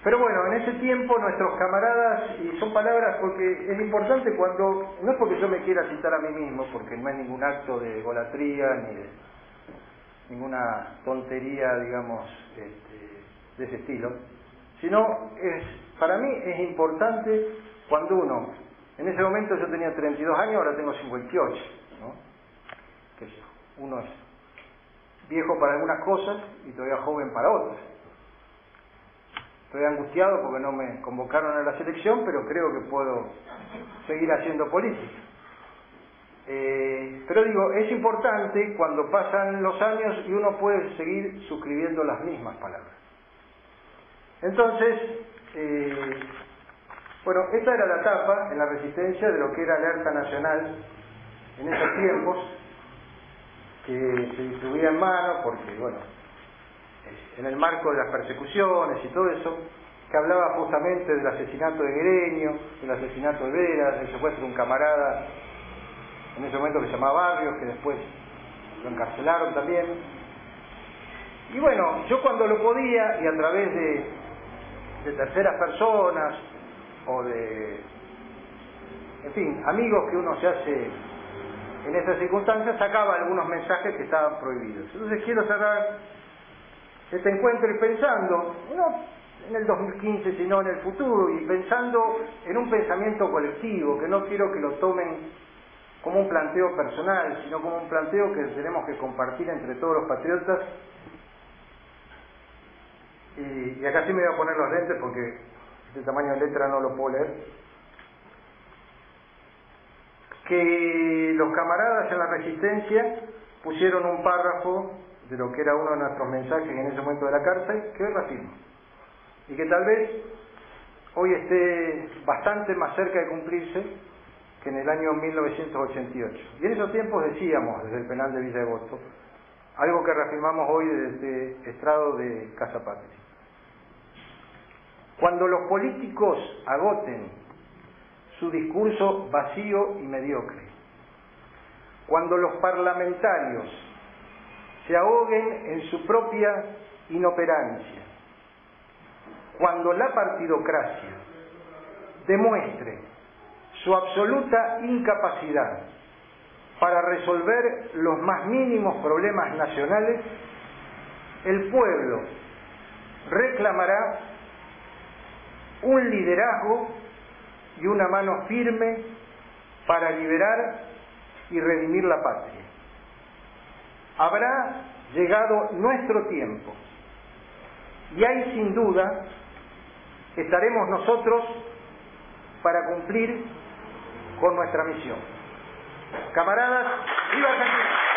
Pero bueno, en ese tiempo nuestros camaradas, y son palabras porque es importante cuando, no es porque yo me quiera citar a mí mismo, porque no es ningún acto de egolatría ni de ninguna tontería, digamos, de ese estilo, sino para mí es importante cuando uno, en ese momento yo tenía 32 años, ahora tengo 58, ¿no? Que uno es viejo para algunas cosas y todavía joven para otras. Estoy angustiado porque no me convocaron a la selección, pero creo que puedo seguir haciendo política. Pero digo, es importante cuando pasan los años y uno puede seguir suscribiendo las mismas palabras. Entonces, bueno, esta era la etapa en la resistencia de lo que era Alerta Nacional en esos tiempos, que se distribuía en mano, porque, bueno, en el marco de las persecuciones y todo eso, que hablaba justamente del asesinato de Guereño, del asesinato de Vera, del secuestro de un camarada, en ese momento que se llamaba Barrios, que después lo encarcelaron también. Y bueno, yo cuando lo podía, y a través de terceras personas, o de, en fin, amigos que uno se hace en esas circunstancias, sacaba algunos mensajes que estaban prohibidos. Entonces quiero cerrar este encuentro y pensando, no en el 2015, sino en el futuro, y pensando en un pensamiento colectivo, que no quiero que lo tomen como un planteo personal, sino como un planteo que tenemos que compartir entre todos los patriotas. Y acá sí me voy a poner los lentes porque este tamaño de letra no lo puedo leer. Que los camaradas en la Resistencia pusieron un párrafo de lo que era uno de nuestros mensajes en ese momento de la cárcel, que hoy reafirmo. Y que tal vez hoy esté bastante más cerca de cumplirse que en el año 1988. Y en esos tiempos decíamos, desde el penal de Villa Devoto, algo que reafirmamos hoy desde este estrado de Casa Patria. Cuando los políticos agoten su discurso vacío y mediocre, cuando los parlamentarios se ahoguen en su propia inoperancia, cuando la partidocracia demuestre su absoluta incapacidad para resolver los más mínimos problemas nacionales, el pueblo reclamará un liderazgo y una mano firme para liberar y redimir la patria. Habrá llegado nuestro tiempo y ahí sin duda estaremos nosotros para cumplir con nuestra misión. Camaradas, ¡viva Argentina!